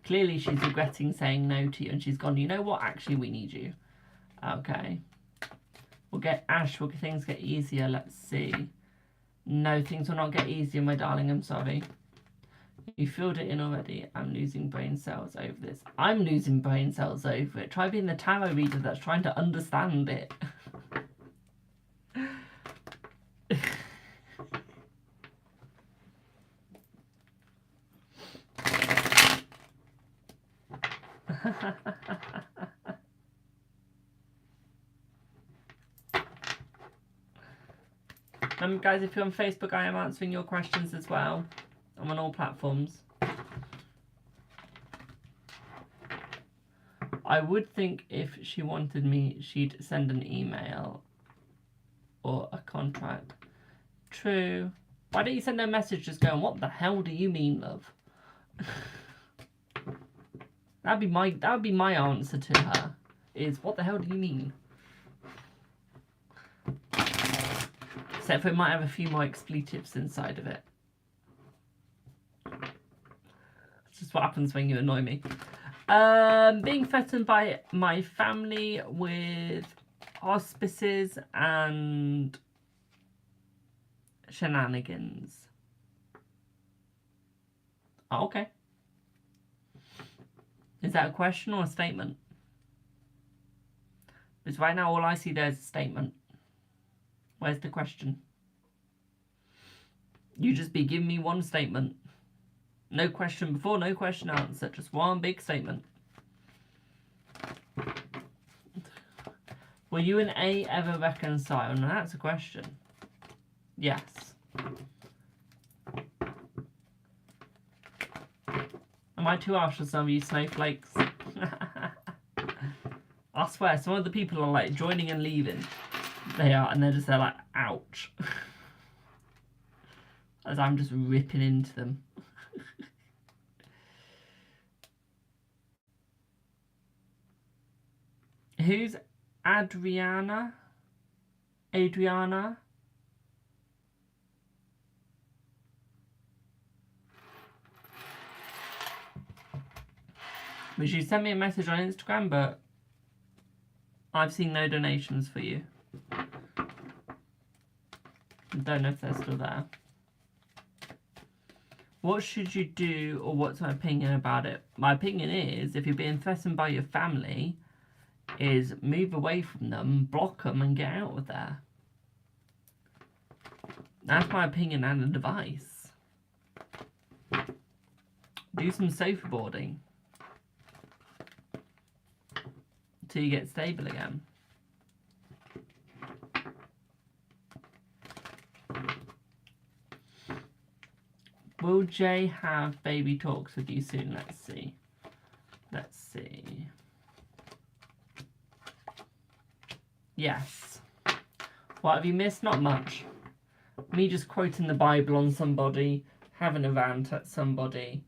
Clearly she's regretting saying no to you, and she's gone, you know what? Actually, we need you. Okay. We'll get Ash. Will things get easier? Let's see. No, things will not get easier, my darling. I'm sorry. You filled it in already. I'm losing brain cells over this. I'm losing brain cells over it. Try being the tarot reader that's trying to understand it. Guys, if you're on Facebook, I am answering your questions as well. I'm on all platforms. I would think if she wanted me, she'd send an email or a contract. True. Why don't you send her a message just going, what the hell do you mean, love? That'd be my answer to her. Is what the hell do you mean? Except for it might have a few more expletives inside of it. It's just what happens when you annoy me. Being threatened by my family with auspices and shenanigans. Oh, okay. Is that a question or a statement? Because right now all I see there is a statement. Where's the question? You just be giving me one statement. No question before, no question answer. Just one big statement. Will you and A ever reconcile? Now that's a question. Yes. Am I too harsh on some of you snowflakes? I swear, some of the people are like joining and leaving. They are, and they're just there like, ouch. As I'm just ripping into them. Who's Adriana? Adriana? But she sent me a message on Instagram, but I've seen no donations for you. Don't know if they're still there. What should you do, or what's my opinion about it? My opinion is, if you're being threatened by your family, is move away from them, block them, and get out of there. That's my opinion and advice. Do some sofa boarding till you get stable again. Will Jay have baby talks with you soon? Let's see. Let's see. Yes. What have you missed? Not much. Me just quoting the Bible on somebody, having a rant at somebody.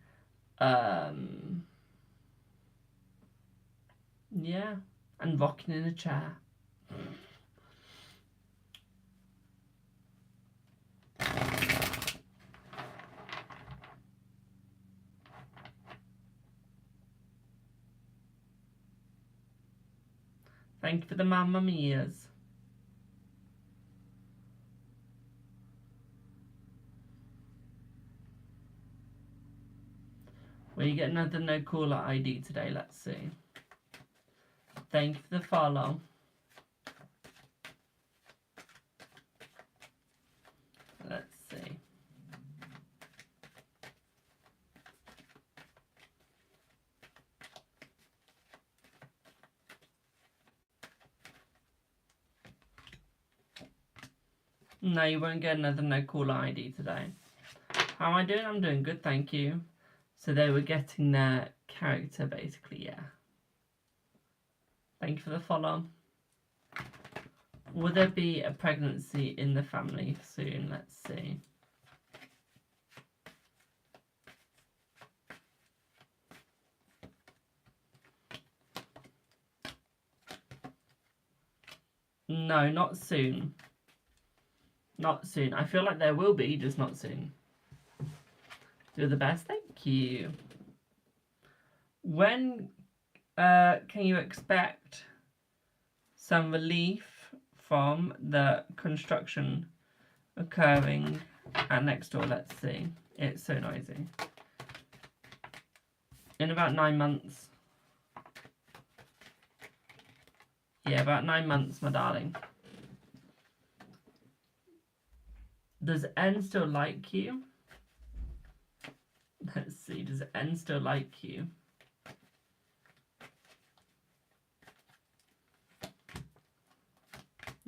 Yeah. And rocking in a chair. Thank you for the Mamma Mia's. Will you get another no caller ID today? Let's see. Thank you for the follow. Let's see. No, you won't get another no caller ID today. How am I doing? I'm doing good, thank you. So they were getting their character, basically, yeah. Thank you for the follow. Will there be a pregnancy in the family soon? Let's see. No, not soon. Not soon. I feel like there will be, just not soon. Do the best, thank you. When can you expect some relief from the construction occurring at next door? Let's see. It's so noisy. In about 9 months. Yeah, about 9 months, my darling. Does N still like you? Let's see, does N still like you?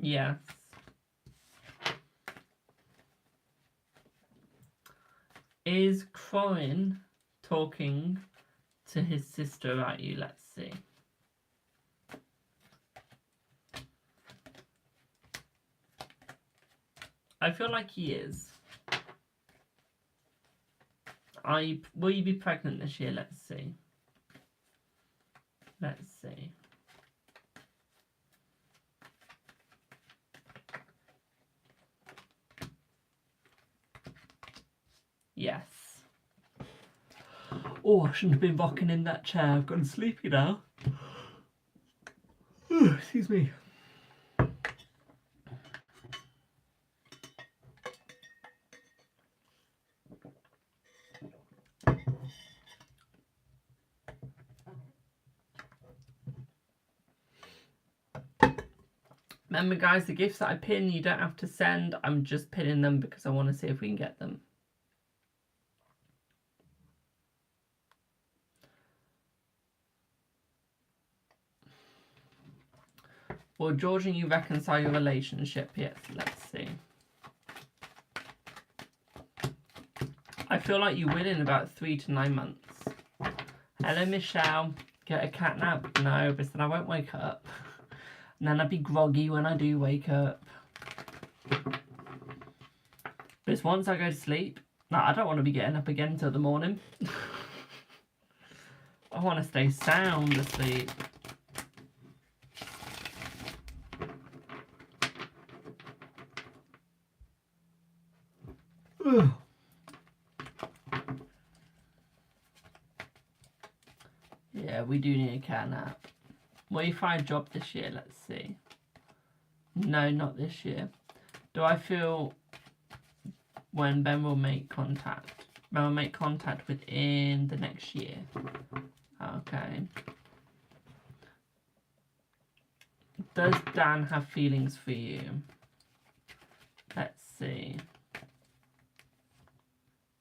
Yes. Is Corin talking to his sister about you? Let's see. I feel like he is. Will you be pregnant this year? Let's see. Let's see. Yes. Oh, I shouldn't have been rocking in that chair. I've gotten sleepy now. Oh, excuse me. Remember guys, the gifts that I pin, you don't have to send. I'm just pinning them because I want to see if we can get them. Will George and you reconcile your relationship? Yes, let's see. I feel like you will in about 3 to 9 months. Hello, Michelle. Get a cat nap? No, but then I won't wake up. And then I'd be groggy when I do wake up. But once I go to sleep, no, I don't want to be getting up again until the morning. I want to stay sound asleep. Ugh. Yeah, we do need a cat nap. What if I job this year? Let's see. No, not this year. Do I feel when Ben will make contact? Ben will make contact within the next year. Okay. Does Dan have feelings for you? Let's see.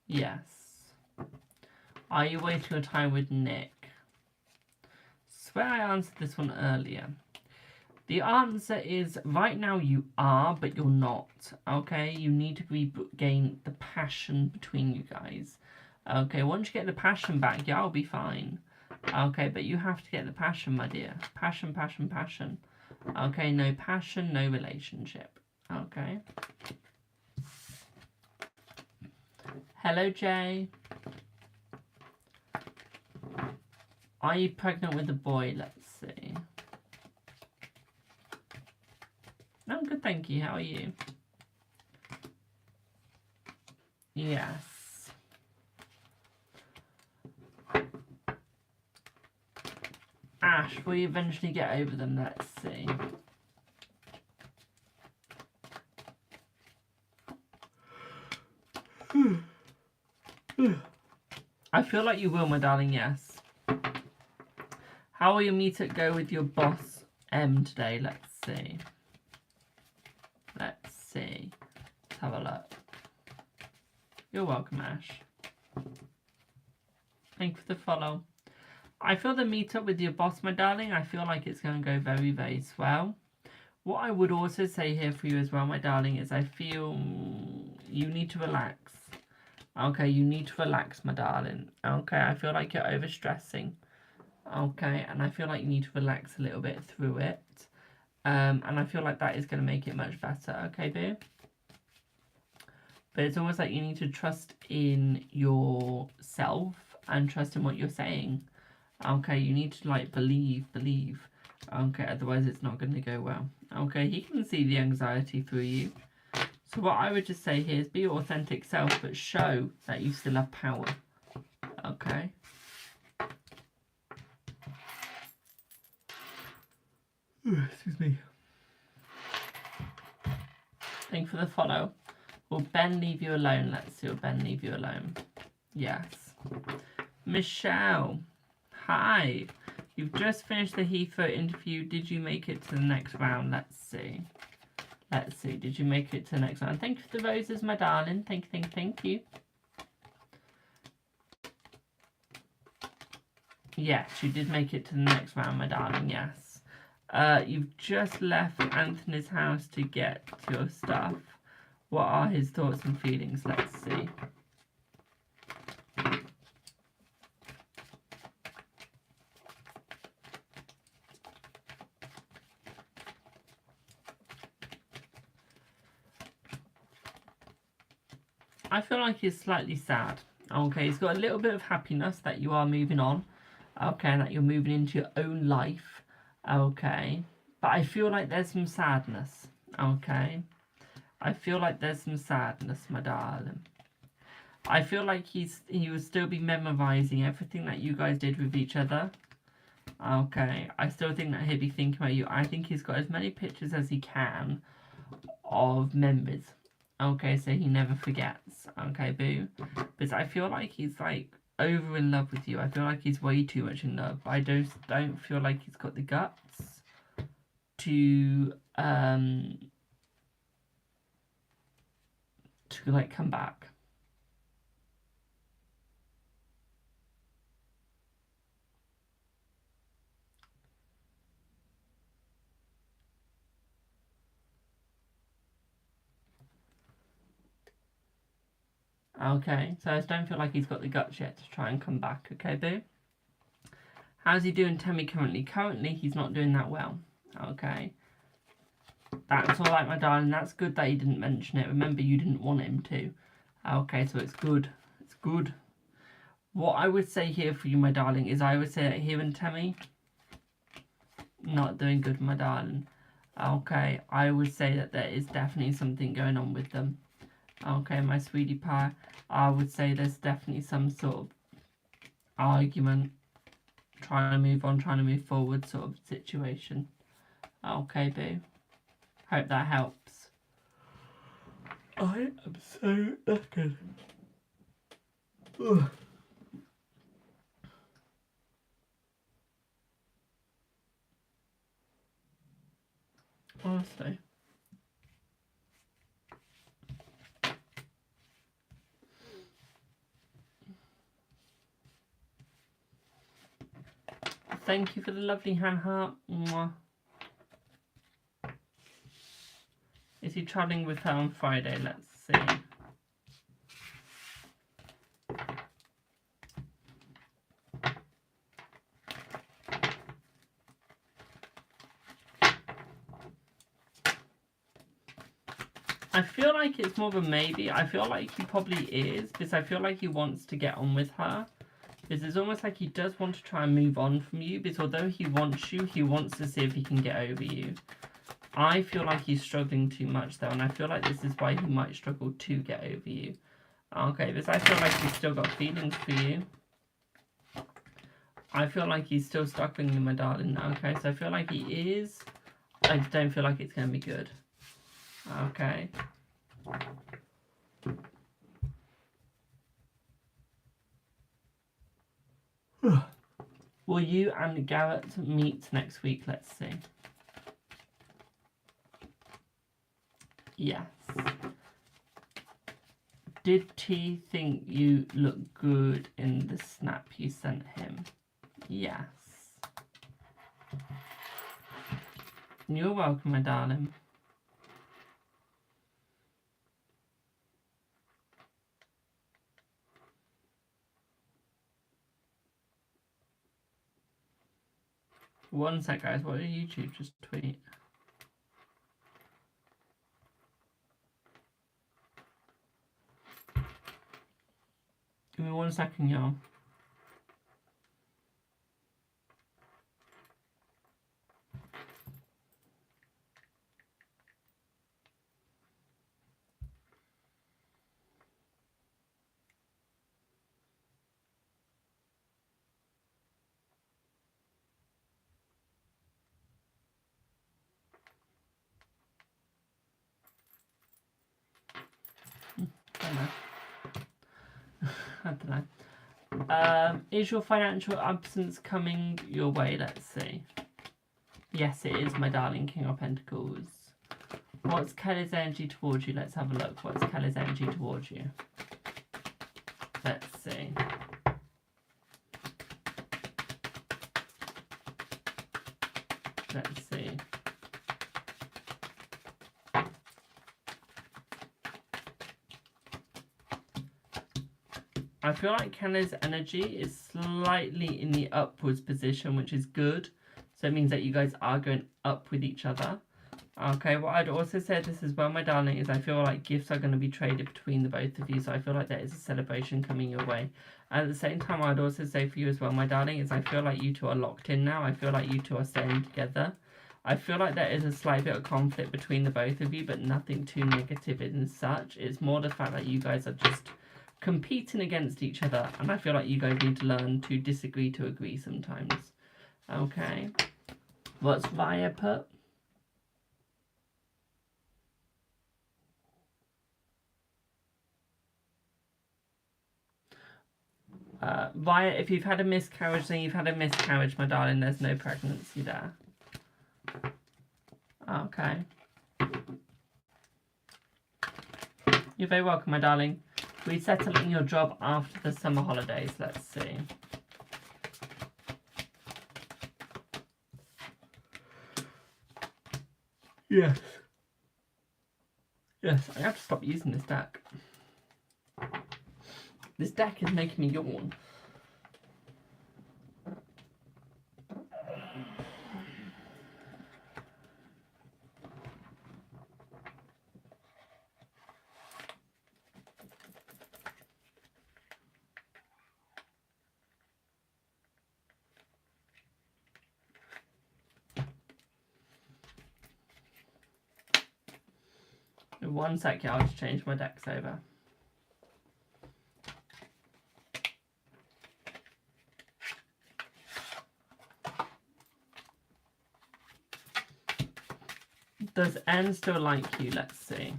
Yes. Are you waiting your time with Nick? Swear I answered this one earlier. The answer is right now you are, but you're not. Okay, you need to regain the passion between you guys. Okay, once you get the passion back, yeah, I'll be fine. Okay, but you have to get the passion, my dear. Passion, passion, passion. Okay, no passion, no relationship. Okay. Hello, Jay. Are you pregnant with a boy? Let's see. I'm good, thank you. How are you? Yes. Ash, will you eventually get over them? Let's see. I feel like you will, my darling, yes. How will your meetup go with your boss, M, today? Let's see. Let's see. Let's have a look. You're welcome, Ash. Thank you for the follow. I feel the meetup with your boss, my darling, I feel like it's going to go very, very swell. What I would also say here for you as well, my darling, is I feel you need to relax. Okay, you need to relax, my darling. Okay, I feel like you're overstressing. Okay, and I feel like you need to relax a little bit through it. And I feel like that is going to make it much better. Okay, boo? But it's almost like you need to trust in yourself and trust in what you're saying. Okay, you need to like believe. Okay, otherwise it's not going to go well. Okay, he can see the anxiety through you. So what I would just say here is be your authentic self, but show that you still have power. Okay. Excuse me. Thank you for the follow. Will Ben leave you alone? Let's see. Will Ben leave you alone? Yes. Michelle. Hi. You've just finished the Heathrow interview. Did you make it to the next round? Let's see. Let's see. Did you make it to the next round? Thank you for the roses, my darling. Thank you. Yes, you did make it to the next round, my darling. Yes. You've just left Anthony's house to get to your stuff. What are his thoughts and feelings? Let's see. I feel like he's slightly sad. Okay, he's got a little bit of happiness that you are moving on. Okay, and that you're moving into your own life. Okay, but I feel like there's some sadness. Okay, I feel like there's some sadness, my darling. I feel like he will still be memorizing everything that you guys did with each other. Okay, I still think that he'll be thinking about you. I think he's got as many pictures as he can of memories. Okay, so he never forgets. Okay, boo. Because I feel like he's like over in love with you. I feel like he's way too much in love. I don't feel like he's got the guts to like come back. Okay, so I just don't feel like he's got the guts yet to try and come back. Okay, boo. How's he doing, Tammy, currently? Currently, he's not doing that well. Okay. That's alright, my darling. That's good that he didn't mention it. Remember, you didn't want him to. Okay, so it's good. It's good. What I would say here for you, my darling, is I would say that here and Tammy, not doing good, my darling. Okay, I would say that there is definitely something going on with them. Okay, my sweetie pie, I would say there's definitely some sort of argument, trying to move on, trying to move forward sort of situation. Okay, boo. Hope that helps. I am so knackered. Ugh. Honestly. Thank you for the lovely hand heart. Mwah. Is he travelling with her on Friday? Let's see. I feel like it's more of a maybe. I feel like he probably is, because I feel like he wants to get on with her. Because it's almost like he does want to try and move on from you, because although he wants you, he wants to see if he can get over you. I feel like he's struggling too much though, and I feel like this is why he might struggle to get over you. Okay, because I feel like he's still got feelings for you. I feel like he's still struggling with my darling. Okay, so I feel like he is. I don't feel like it's going to be good. Okay. Will you and Garrett meet next week? Let's see. Yes. Did T think you look good in the snap you sent him? Yes. You're welcome, my darling. One sec, guys. What did YouTube just tweet? Give me 1 second, y'all. I don't know. Is your financial absence coming your way? Let's see. Yes, it is, my darling King of Pentacles. What's Kelly's energy towards you? Let's have a look. What's Kelly's energy towards you? Let's see. Let's see. I feel like Kelly's energy is slightly in the upwards position, which is good. So it means that you guys are going up with each other. Okay, what I'd also say this as well, my darling, is I feel like gifts are going to be traded between the both of you. So I feel like there is a celebration coming your way. At the same time, I'd also say for you as well, my darling, is I feel like you two are locked in now. I feel like you two are staying together. I feel like there is a slight bit of conflict between the both of you, but nothing too negative in such. It's more the fact that you guys are just competing against each other, and I feel like you guys need to learn to disagree to agree sometimes. Okay. What's Via put? Via, if you've had a miscarriage, then you've had a miscarriage, my darling. There's no pregnancy there. Okay. You're very welcome, my darling. We settle in your job after the summer holidays. Let's see. Yes. Yes, I have to stop using this deck. This deck is making me yawn. 1 sec, I'll just change my decks over. Does N still like you? Let's see.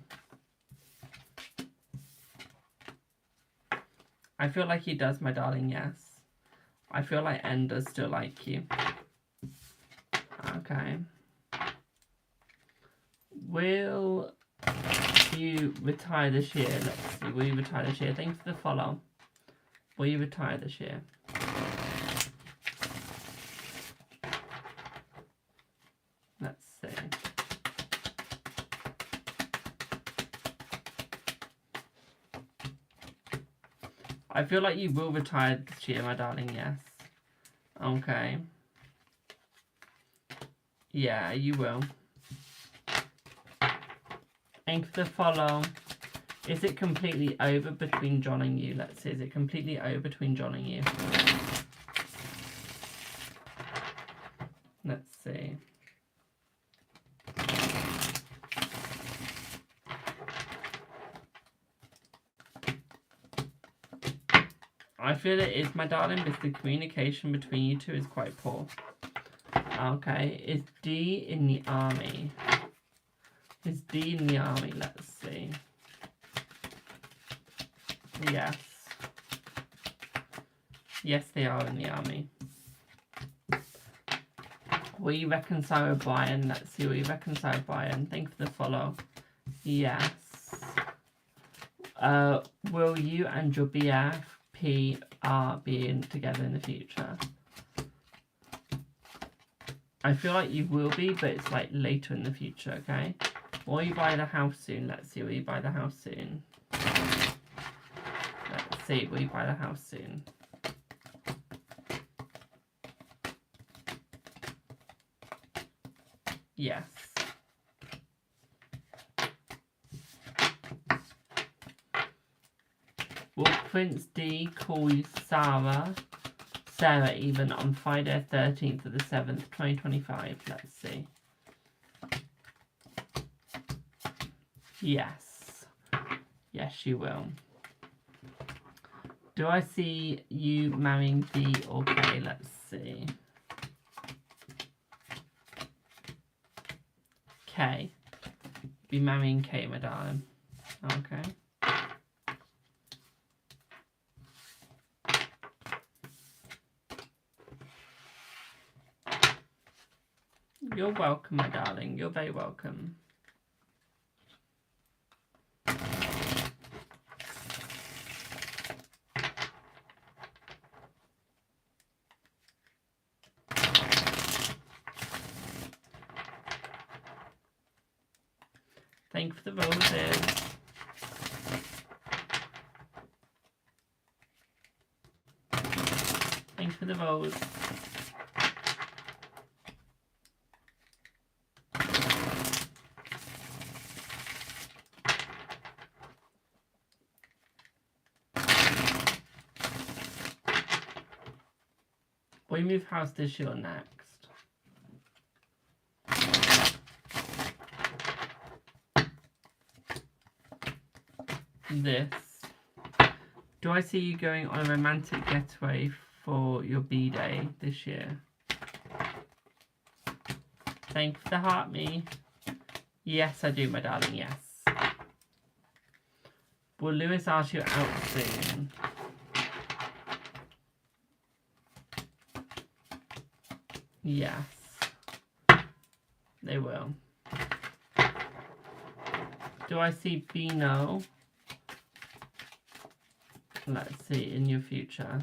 I feel like he does, my darling, yes. I feel like N does still like you. Okay. Will you retire this year? Let's see. Will you retire this year? Thanks for the follow. Will you retire this year? Let's see. I feel like you will retire this year, my darling, yes. Okay. Yeah, you will. Thanks for the follow. Is it completely over between John and you? Let's see. Is it completely over between John and you? Let's see. I feel it is, my darling, because the communication between you two is quite poor. Okay, is D in the army? Is D in the army? Let's see. Yes. Yes, they are in the army. Will you reconcile with Brian? Let's see. Will you reconcile with Brian? Thanks for the follow. Yes. Will you and your BFP being together in the future? I feel like you will be, but it's like later in the future, okay? Will you buy the house soon? Let's see. Will you buy the house soon? Let's see. Will you buy the house soon? Yes. Will Prince D call you Sarah even on Friday 13th of the 7th, 2025? Let's see. Yes. Yes, you will. Do I see you marrying D or K? Let's see. K. Be marrying K, my darling. Okay. You're welcome, my darling. You're very welcome. Thanks for the roses. Thanks for the rose. We move house this year or next. This. Do I see you going on a romantic getaway for your B-Day this year? Thanks for the heart, me. Yes, I do, my darling, yes. Will Lewis ask you out soon? Yes. They will. Do I see Bino? Let's see, in your future.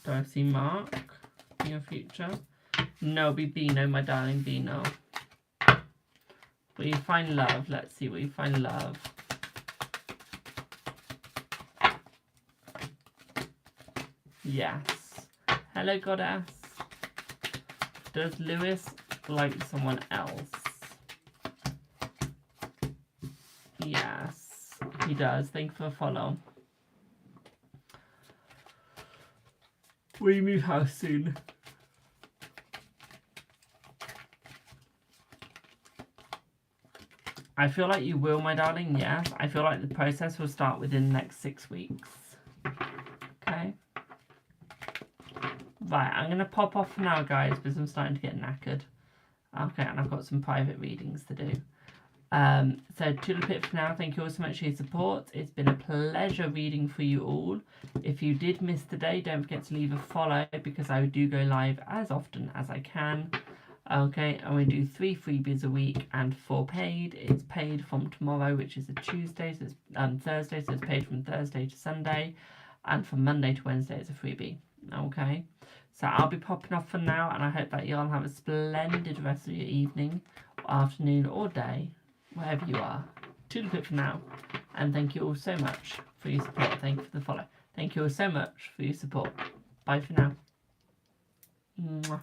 Do I see Mark in your future? No, be Bino, my darling, Bino. Will you find love? Let's see, will you find love? Yes. Hello, goddess. Does Lewis like someone else? Yes, he does. Thanks for the follow. We move house soon. I feel like you will, my darling, yes. I feel like the process will start within the next 6 weeks. Okay. Right, I'm going to pop off for now, guys, because I'm starting to get knackered. Okay, and I've got some private readings to do. So Tulipit for now, thank you all so much for your support. It's been a pleasure reading for you all. If you did miss today, don't forget to leave a follow because I do go live as often as I can. Okay, and we do 3 freebies a week and 4 paid. It's paid from tomorrow, which is a Tuesday, so it's Thursday, so it's paid from Thursday to Sunday, and from Monday to Wednesday it's a freebie. Okay, so I'll be popping off for now, and I hope that you all have a splendid rest of your evening, afternoon, or day, wherever you are. Tulipit for now, and thank you all so much for your support. Thank you for the follow. Thank you all so much for your support. Bye for now. Mwah.